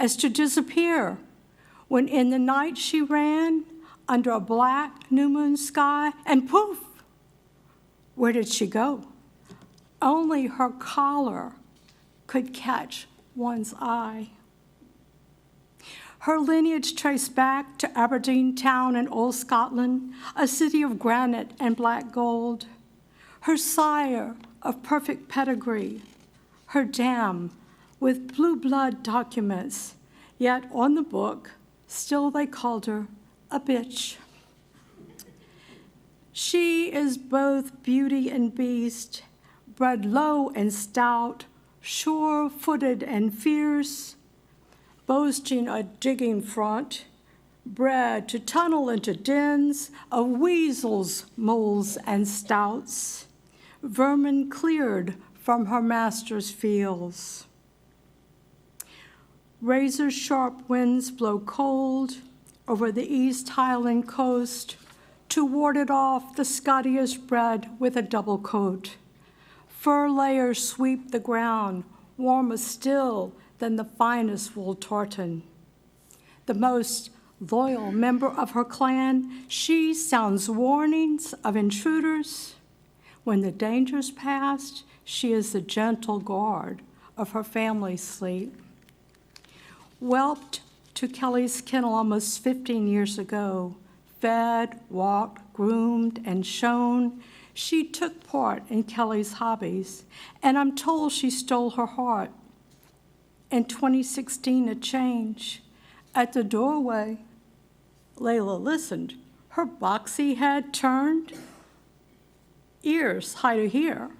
[SPEAKER 18] as to disappear, when in the night she ran under a black new moon sky, and poof, where did she go? Only her collar could catch one's eye. Her lineage traced back to Aberdeen Town in old Scotland, a city of granite and black gold. Her sire of perfect pedigree, her dam with blue blood documents, yet on the book, still they called her a bitch. She is both beauty and beast, bred low and stout, sure-footed and fierce, boasting a digging front, bred to tunnel into dens of weasels, moles, and stouts, vermin cleared from her master's fields. Razor-sharp winds blow cold over the East Highland coast to ward it off the Scottish bred with a double coat. Fur layers sweep the ground, warmer still than the finest wool tartan. The most loyal member of her clan, she sounds warnings of intruders. When the danger's past, she is the gentle guard of her family's sleep. Whelped to Kelly's kennel almost 15 years ago, fed, walked, groomed, and shown, she took part in Kelly's hobbies, and I'm told she stole her heart. In 2016, a change. At the doorway, Layla listened. Her boxy head turned, ears high to hear.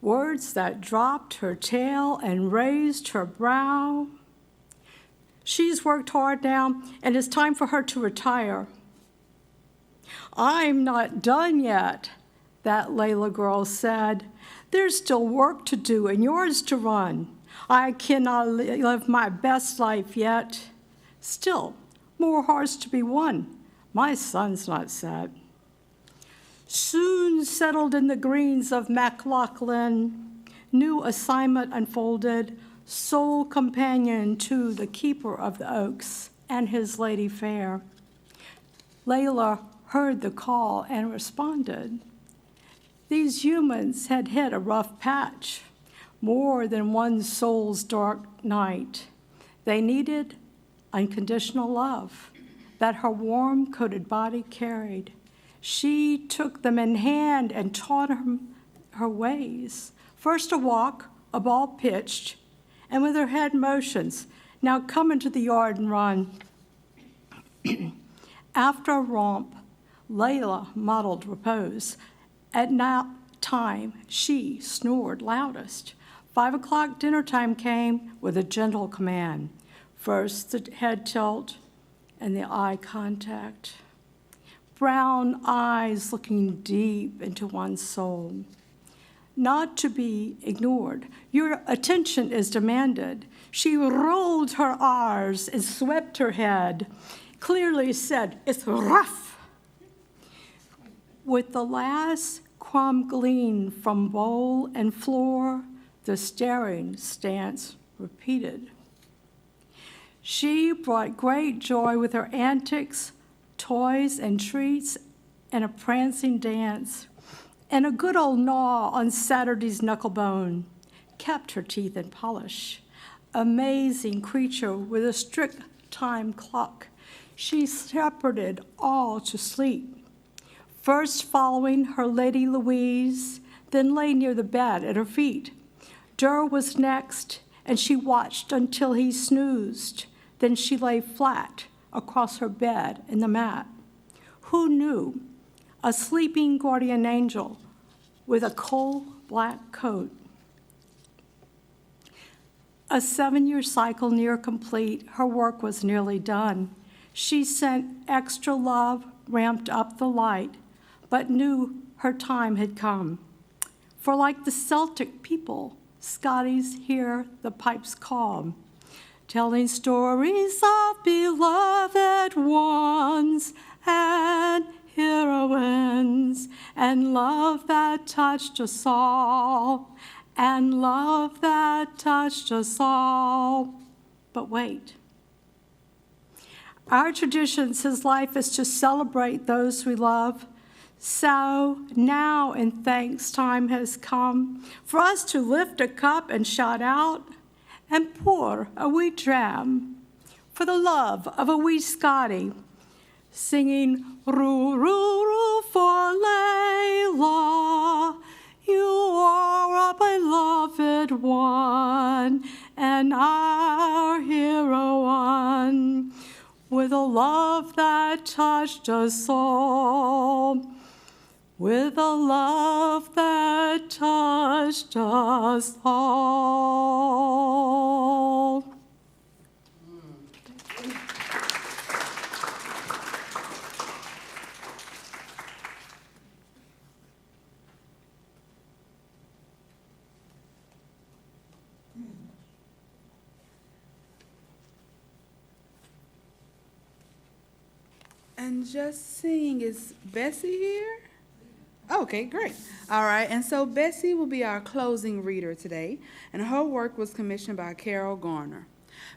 [SPEAKER 18] Words that dropped her tail and raised her brow. She's worked hard now, and it's time for her to retire. I'm not done yet, that Layla girl said. There's still work to do and yours to run. I cannot live my best life yet. Still, more hearts to be won. My son's not sad. Soon settled in the greens of Maclachlan, new assignment unfolded, sole companion to the keeper of the oaks and his lady fair. Layla heard the call and responded. These humans had hit a rough patch, more than one soul's dark night. They needed unconditional love that her warm-coated body carried. She took them in hand and taught them her ways. First a walk, a ball pitched, and with her head motions, now come into the yard and run. After a romp, Layla modeled repose. At nap time, she snored loudest. 5 o'clock dinner time came with a gentle command. First the head tilt and the eye contact. Brown eyes looking deep into one's soul. Not to be ignored. Your attention is demanded. She rolled her R's and swept her head. Clearly said, it's rough. With the last crumb glean from bowl and floor, the staring stance repeated. She brought great joy with her antics, toys and treats, and a prancing dance, and a good old gnaw on Saturday's knucklebone, kept her teeth in polish. Amazing creature with a strict time clock, she shepherded all to sleep. First following her Lady Louise, then lay near the bed at her feet. Durr was next, and she watched until he snoozed. Then she lay flat across her bed in the mat. Who knew? A sleeping guardian angel with a coal black coat. A 7-year cycle near complete, her work was nearly done. She sent extra love, ramped up the light, but knew her time had come. For like the Celtic people, Scotties hear the pipes call, telling stories of beloved ones and heroines, and love that touched us all, and love that touched us all. but wait. Our tradition says life is to celebrate those we love. So now in thanks time has come for us to lift a cup and shout out and pour a wee dram for the love of a wee Scotty, singing roo, roo, roo for Layla. You are a beloved one and our hero one, with a love that touched us all, with a love that touched us all.
[SPEAKER 1] And just seeing, is Bessie here? Okay, great. All right, and so Bessie will be our closing reader today, and her work was commissioned by Carol Garner.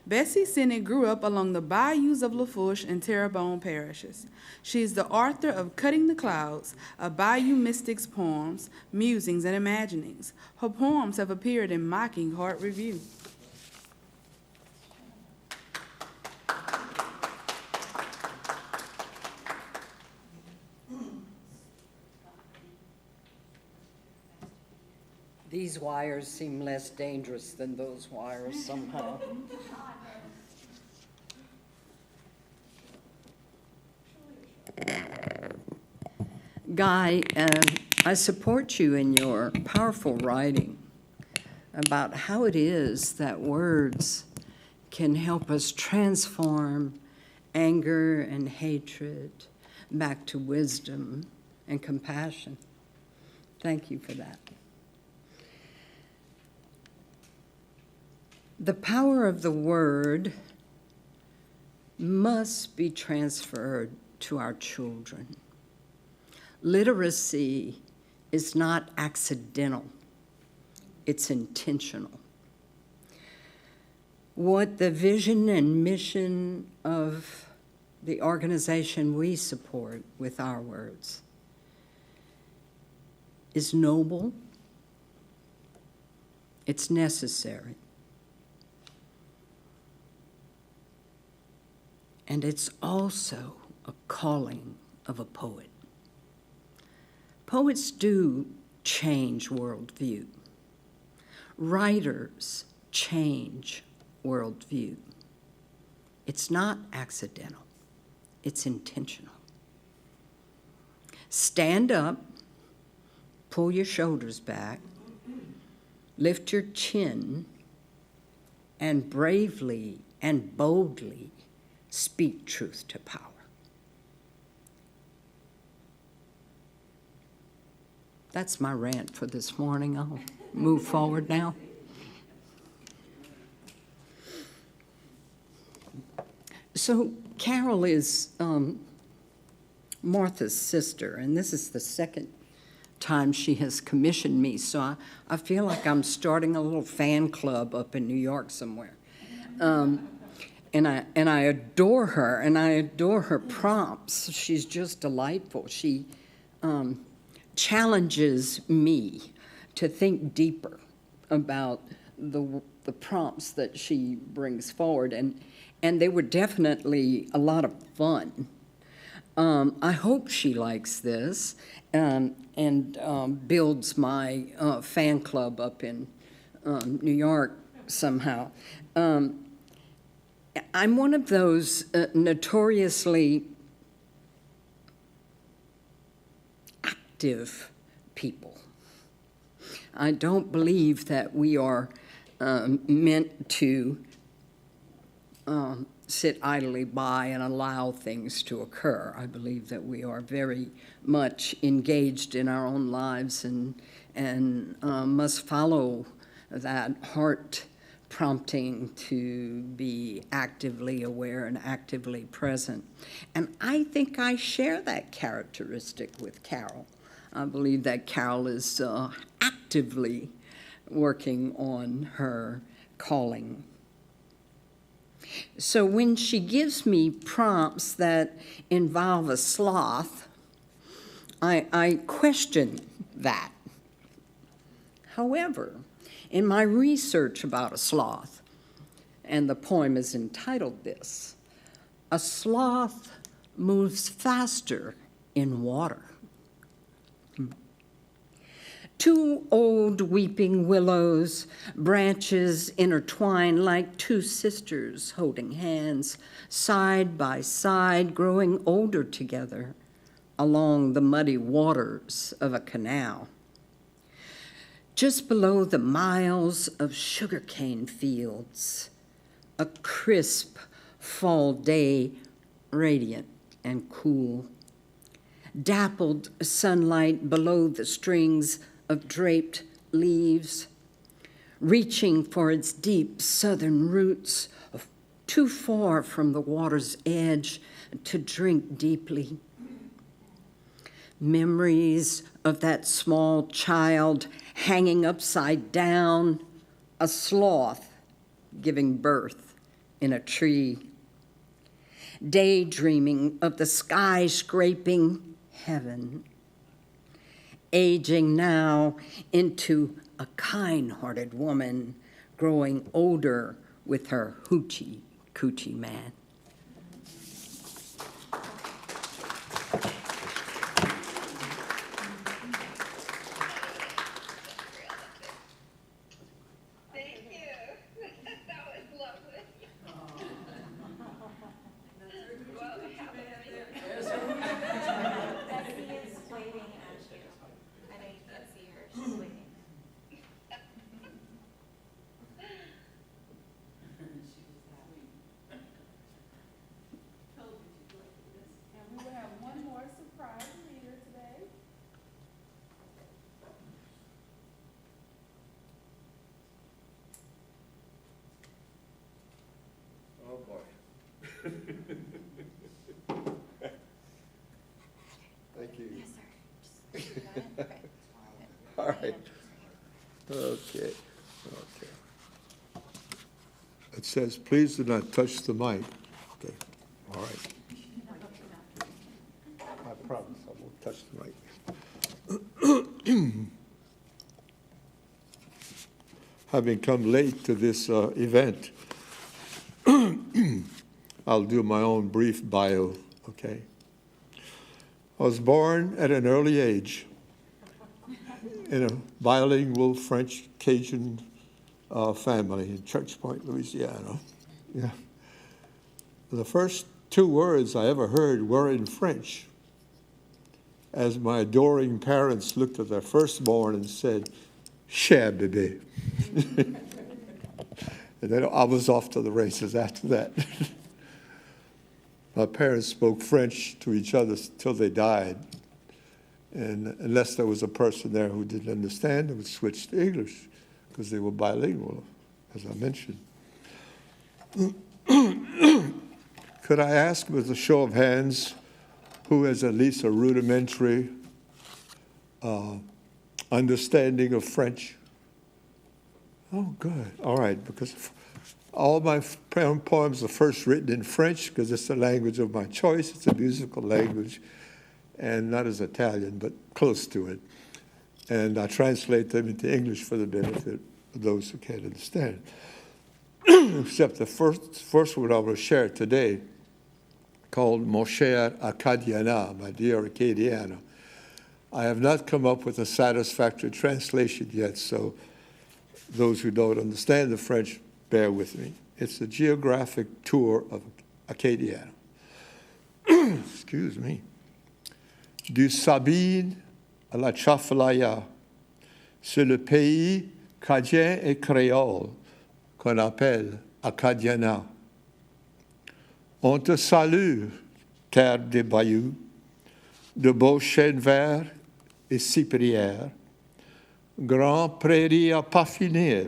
[SPEAKER 1] Bessie Sinnott grew up along the bayous of Lafourche and Terrebonne parishes. She is the author of Cutting the Clouds, a Bayou Mystic's poems, musings, and imaginings. Her poems have appeared in Mocking Heart Review.
[SPEAKER 19] These wires seem less dangerous than those wires somehow. Guy, I support you in your powerful writing about how it is that words can help us transform anger and hatred back to wisdom and compassion. Thank you for that. The power of the word must be transferred to our children. Literacy is not accidental, it's intentional. What the vision and mission of the organization we support with our words is noble, it's necessary. And it's also a calling of a poet. Poets do change worldview. Writers change worldview. It's not accidental, it's intentional. Stand up, pull your shoulders back, lift your chin, and bravely and boldly speak truth to power. That's my rant for this morning. I'll move forward now. So Carol is Martha's sister, and this is the second time she has commissioned me, so I feel like I'm starting a little fan club up in New York somewhere. And I adore her, and I adore her prompts. She's just delightful. She challenges me to think deeper about the prompts that she brings forward, and they were definitely a lot of fun. I hope she likes this and builds my fan club up in New York somehow. I'm one of those notoriously active people. I don't believe that we are meant to sit idly by and allow things to occur. I believe that we are very much engaged in our own lives and must follow that heart prompting to be actively aware and actively present. And I think I share that characteristic with Carol. I believe that Carol is actively working on her calling. So when she gives me prompts that involve a sloth, I question that. However, in my research about a sloth, and the poem is entitled this, a sloth moves faster in water. Two old weeping willows, branches intertwined like two sisters holding hands, side by side, growing older together along the muddy waters of a canal. Just below the miles of sugarcane fields, a crisp fall day, radiant and cool. Dappled sunlight below the strings of draped leaves, reaching for its deep southern roots, too far from the water's edge to drink deeply. Memories of that small child hanging upside down, a sloth giving birth in a tree. Daydreaming of the sky-scraping heaven, aging now into a kind-hearted woman, growing older with her hoochie-coochie man.
[SPEAKER 5] Thank you. That was lovely.
[SPEAKER 3] Betsy is waving at you. I know you can't see her, she's waving.
[SPEAKER 1] And we will have one more surprise reader today.
[SPEAKER 20] Oh, boy. Thank you.
[SPEAKER 3] Yes, sir. Okay.
[SPEAKER 20] All right. Okay. It says, please do not touch the mic. Okay, all right. I promise I won't touch the mic. Having come late to this event, I'll do my own brief bio, okay? I was born at an early age in a bilingual French Cajun family in Church Point, Louisiana. Yeah. The first two words I ever heard were in French, as my adoring parents looked at their firstborn and said, "Cher bébé." And then I was off to the races after that. My parents spoke French to each other till they died. And unless there was a person there who didn't understand, they would switch to English because they were bilingual, as I mentioned. Could I ask with a show of hands who has at least a rudimentary understanding of French? Oh, good. All right, because all my poems are first written in French because it's the language of my choice. It's a musical language, and not as Italian, but close to it. And I translate them into English for the benefit of those who can't understand. Except the first one I will share today, called Mon cher Acadiana, my dear Acadiana. I have not come up with a satisfactory translation yet, so those who don't understand the French, bear with me. It's a geographic tour of Acadiana. Excuse me. Du Sabine à la Chafalaya, c'est le pays cadien et créole qu'on appelle Acadiana. On te salue, terre des bayous, de beaux chênes verts et cyprières, grand prairies à pas finir,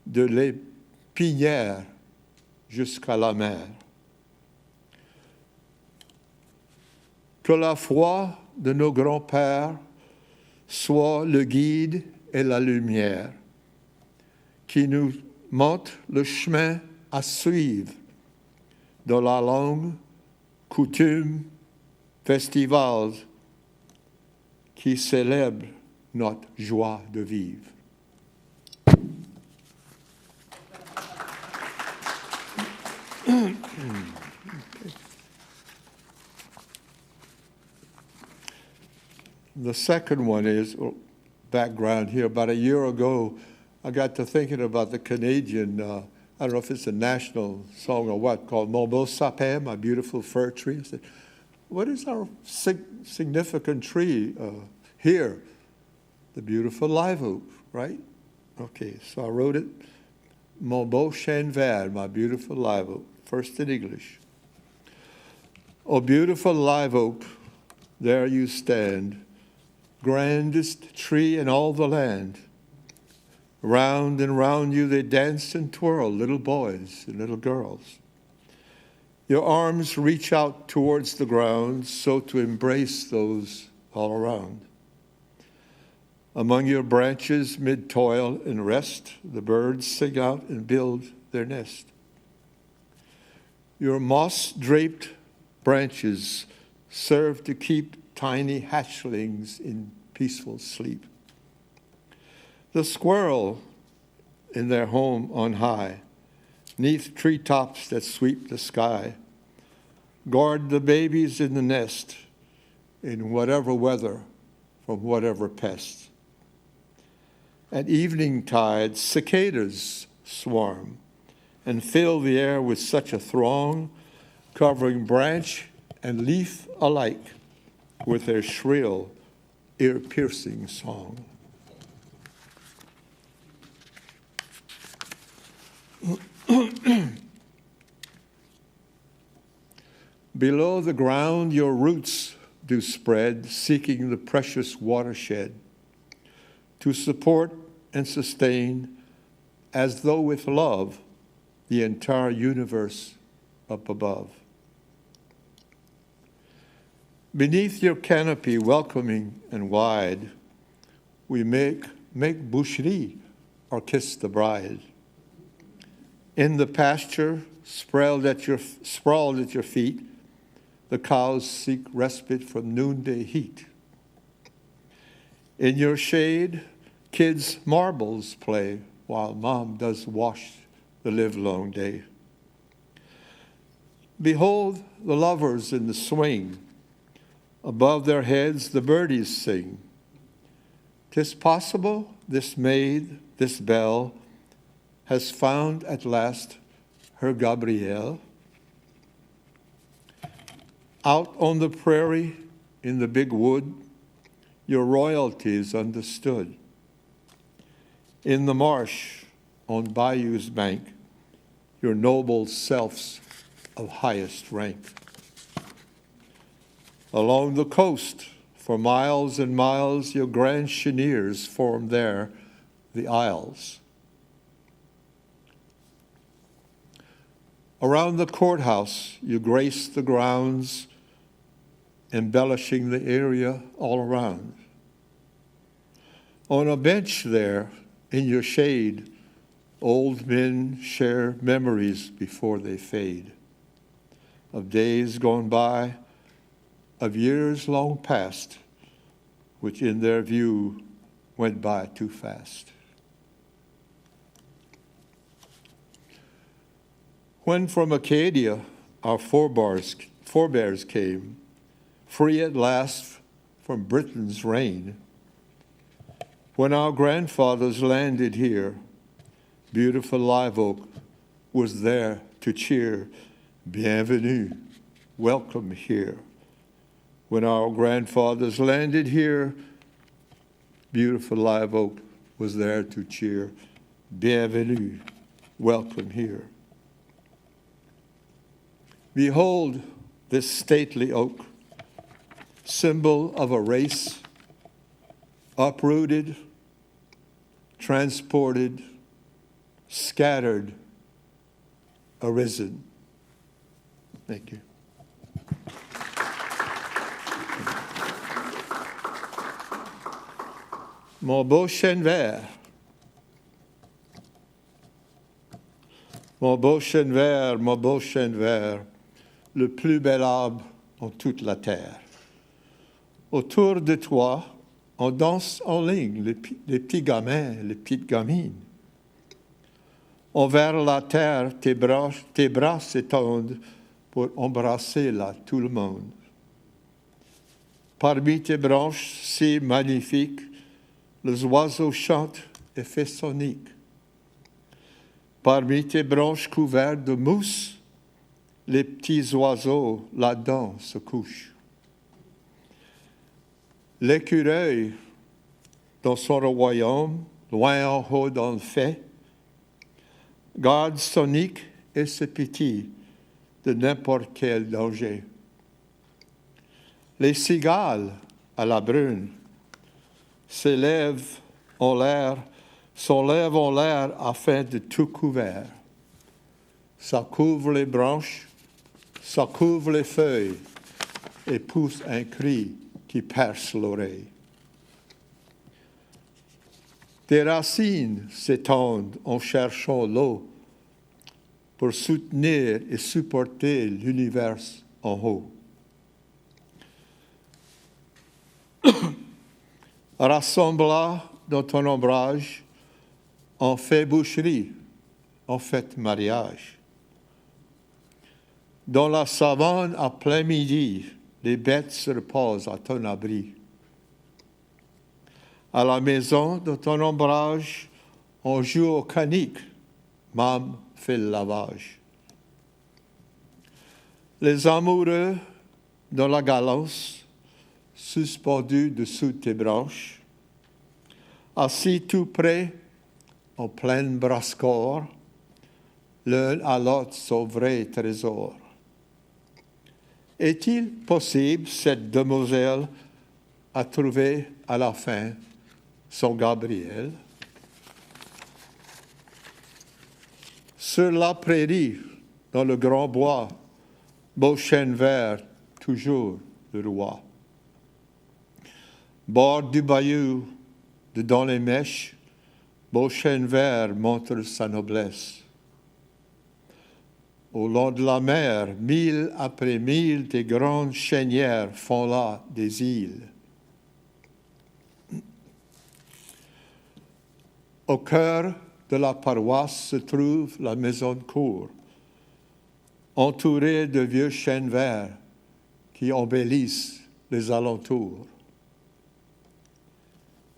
[SPEAKER 20] de l'épinière jusqu'à la mer. Que la foi de nos grands-pères soit le guide et la lumière, qui nous montre le chemin à suivre dans la langue, coutume, festivals qui célèbrent notre joie de vivre. The second one is background here. About a year ago, I got to thinking about the Canadian, I don't know if it's a national song or what, called Mon beau sapin, my beautiful fir tree. I said, what is our significant tree here? The beautiful live oak, right? Okay, so I wrote it, Mon beau chêne vert, my beautiful live oak, first in English. Oh, beautiful live oak, there you stand, grandest tree in all the land. Round and round you they dance and twirl, little boys and little girls. Your arms reach out towards the ground, so to embrace those all around. Among your branches, mid toil and rest, the birds sing out and build their nest. Your moss-draped branches serve to keep tiny hatchlings in peaceful sleep. The squirrel in their home on high, 'neath treetops that sweep the sky, guard the babies in the nest in whatever weather from whatever pest. At evening tide, cicadas swarm and fill the air with such a throng, covering branch and leaf alike with their shrill, ear-piercing song. Below the ground your roots do spread, seeking the precious watershed, to support and sustain, as though with love, the entire universe up above. Beneath your canopy, welcoming and wide, we make boucherie or kiss the bride. In the pasture, sprawled at your feet, the cows seek respite from noonday heat. In your shade, kids' marbles play while mom does wash the livelong day. Behold the lovers in the swing. Above their heads the birdies sing. 'Tis possible this maid, this belle, has found at last her Gabrielle. Out on the prairie, in the big wood, your royalty is understood. In the marsh, on bayou's bank, your noble self's of highest rank. Along the coast, for miles and miles, your grand cheniers form there the isles. Around the courthouse, you grace the grounds, embellishing the area all around. On a bench there, in your shade, old men share memories before they fade, of days gone by, of years long past, which in their view went by too fast. When from Acadia our forebears came, free at last from Britain's reign, when our grandfathers landed here, beautiful live oak was there to cheer, bienvenue, welcome here. When our grandfathers landed here, beautiful live oak was there to cheer, bienvenue, welcome here. Behold this stately oak, symbol of a race, uprooted, transported, scattered, arisen. Thank you. Mon beau chêne vert. mon beau chêne vert, le plus bel arbre en toute la terre. Autour de toi, on danse en ligne, les petits gamins, les petites gamines. Envers la terre, tes bras s'étendent pour embrasser là tout le monde. Parmi tes branches si magnifiques, les oiseaux chantent effet sonique. Parmi tes branches couvertes de mousse, les petits oiseaux là-dedans se couchent. L'écureuil, dans son royaume, loin en haut dans le fait, garde son nique et ses petits de n'importe quel danger. Les cigales, à la brune, s'élèvent en l'air, s'enlèvent en l'air afin de tout couvert. Ça couvre les branches, ça couvre les feuilles et pousse un cri qui perce l'oreille. Des racines s'étendent en cherchant l'eau pour soutenir et supporter l'univers en haut. Rassembla dans ton ombrage, en fait boucherie, en fait mariage. Dans la savane à plein midi, les bêtes se reposent à ton abri. À la maison, dans ton ombrage, on joue au canique, Mam fait le lavage. Les amoureux, dans la galance, suspendus dessous tes branches, assis tout près, en pleine brasse-corps, l'un à l'autre son vrai trésor. Est-il possible, cette demoiselle, à trouver à la fin son Gabriel? Sur la prairie, dans le grand bois, beau chêne vert, toujours le roi. Bord du bayou, dedans les mèches, beau chêne vert montre sa noblesse. Au long de la mer, mille après mille, des grandes chênières font là des îles. Au cœur de la paroisse se trouve la maison de cour, entourée de vieux chênes verts qui embellissent les alentours.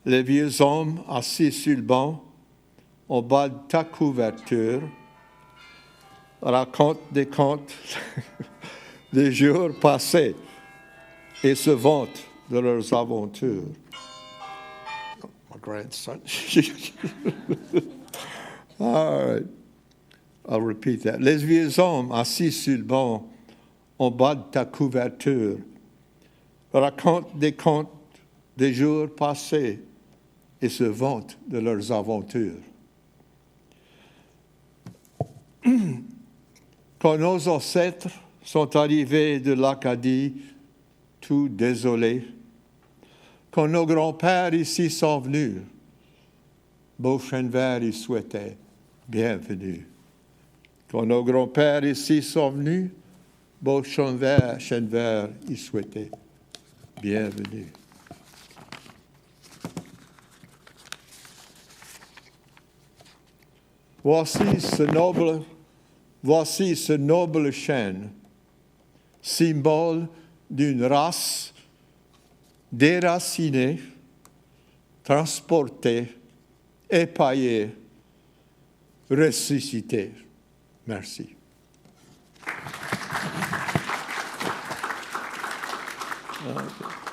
[SPEAKER 20] Les vieux hommes assis sur le banc, en bas de ta couverture, racontent des contes des jours passés et se vantent de leurs aventures. Oh, my grandson. All right. I'll repeat that. Les vieux hommes assis sur le banc, en bas de ta couverture, racontent des contes des jours passés et se vantent de leurs aventures. Quand nos ancêtres sont arrivés de l'Acadie, tout désolés, quand nos grands-pères ici sont venus, beau chêne vert y souhaitait bienvenue. Quand nos grands-pères ici sont venus, beau chêne vert y souhaitait bienvenue. Voici ce noble chêne, symbole d'une race déracinée, transportée, épaillée, ressuscitée. Merci. Okay.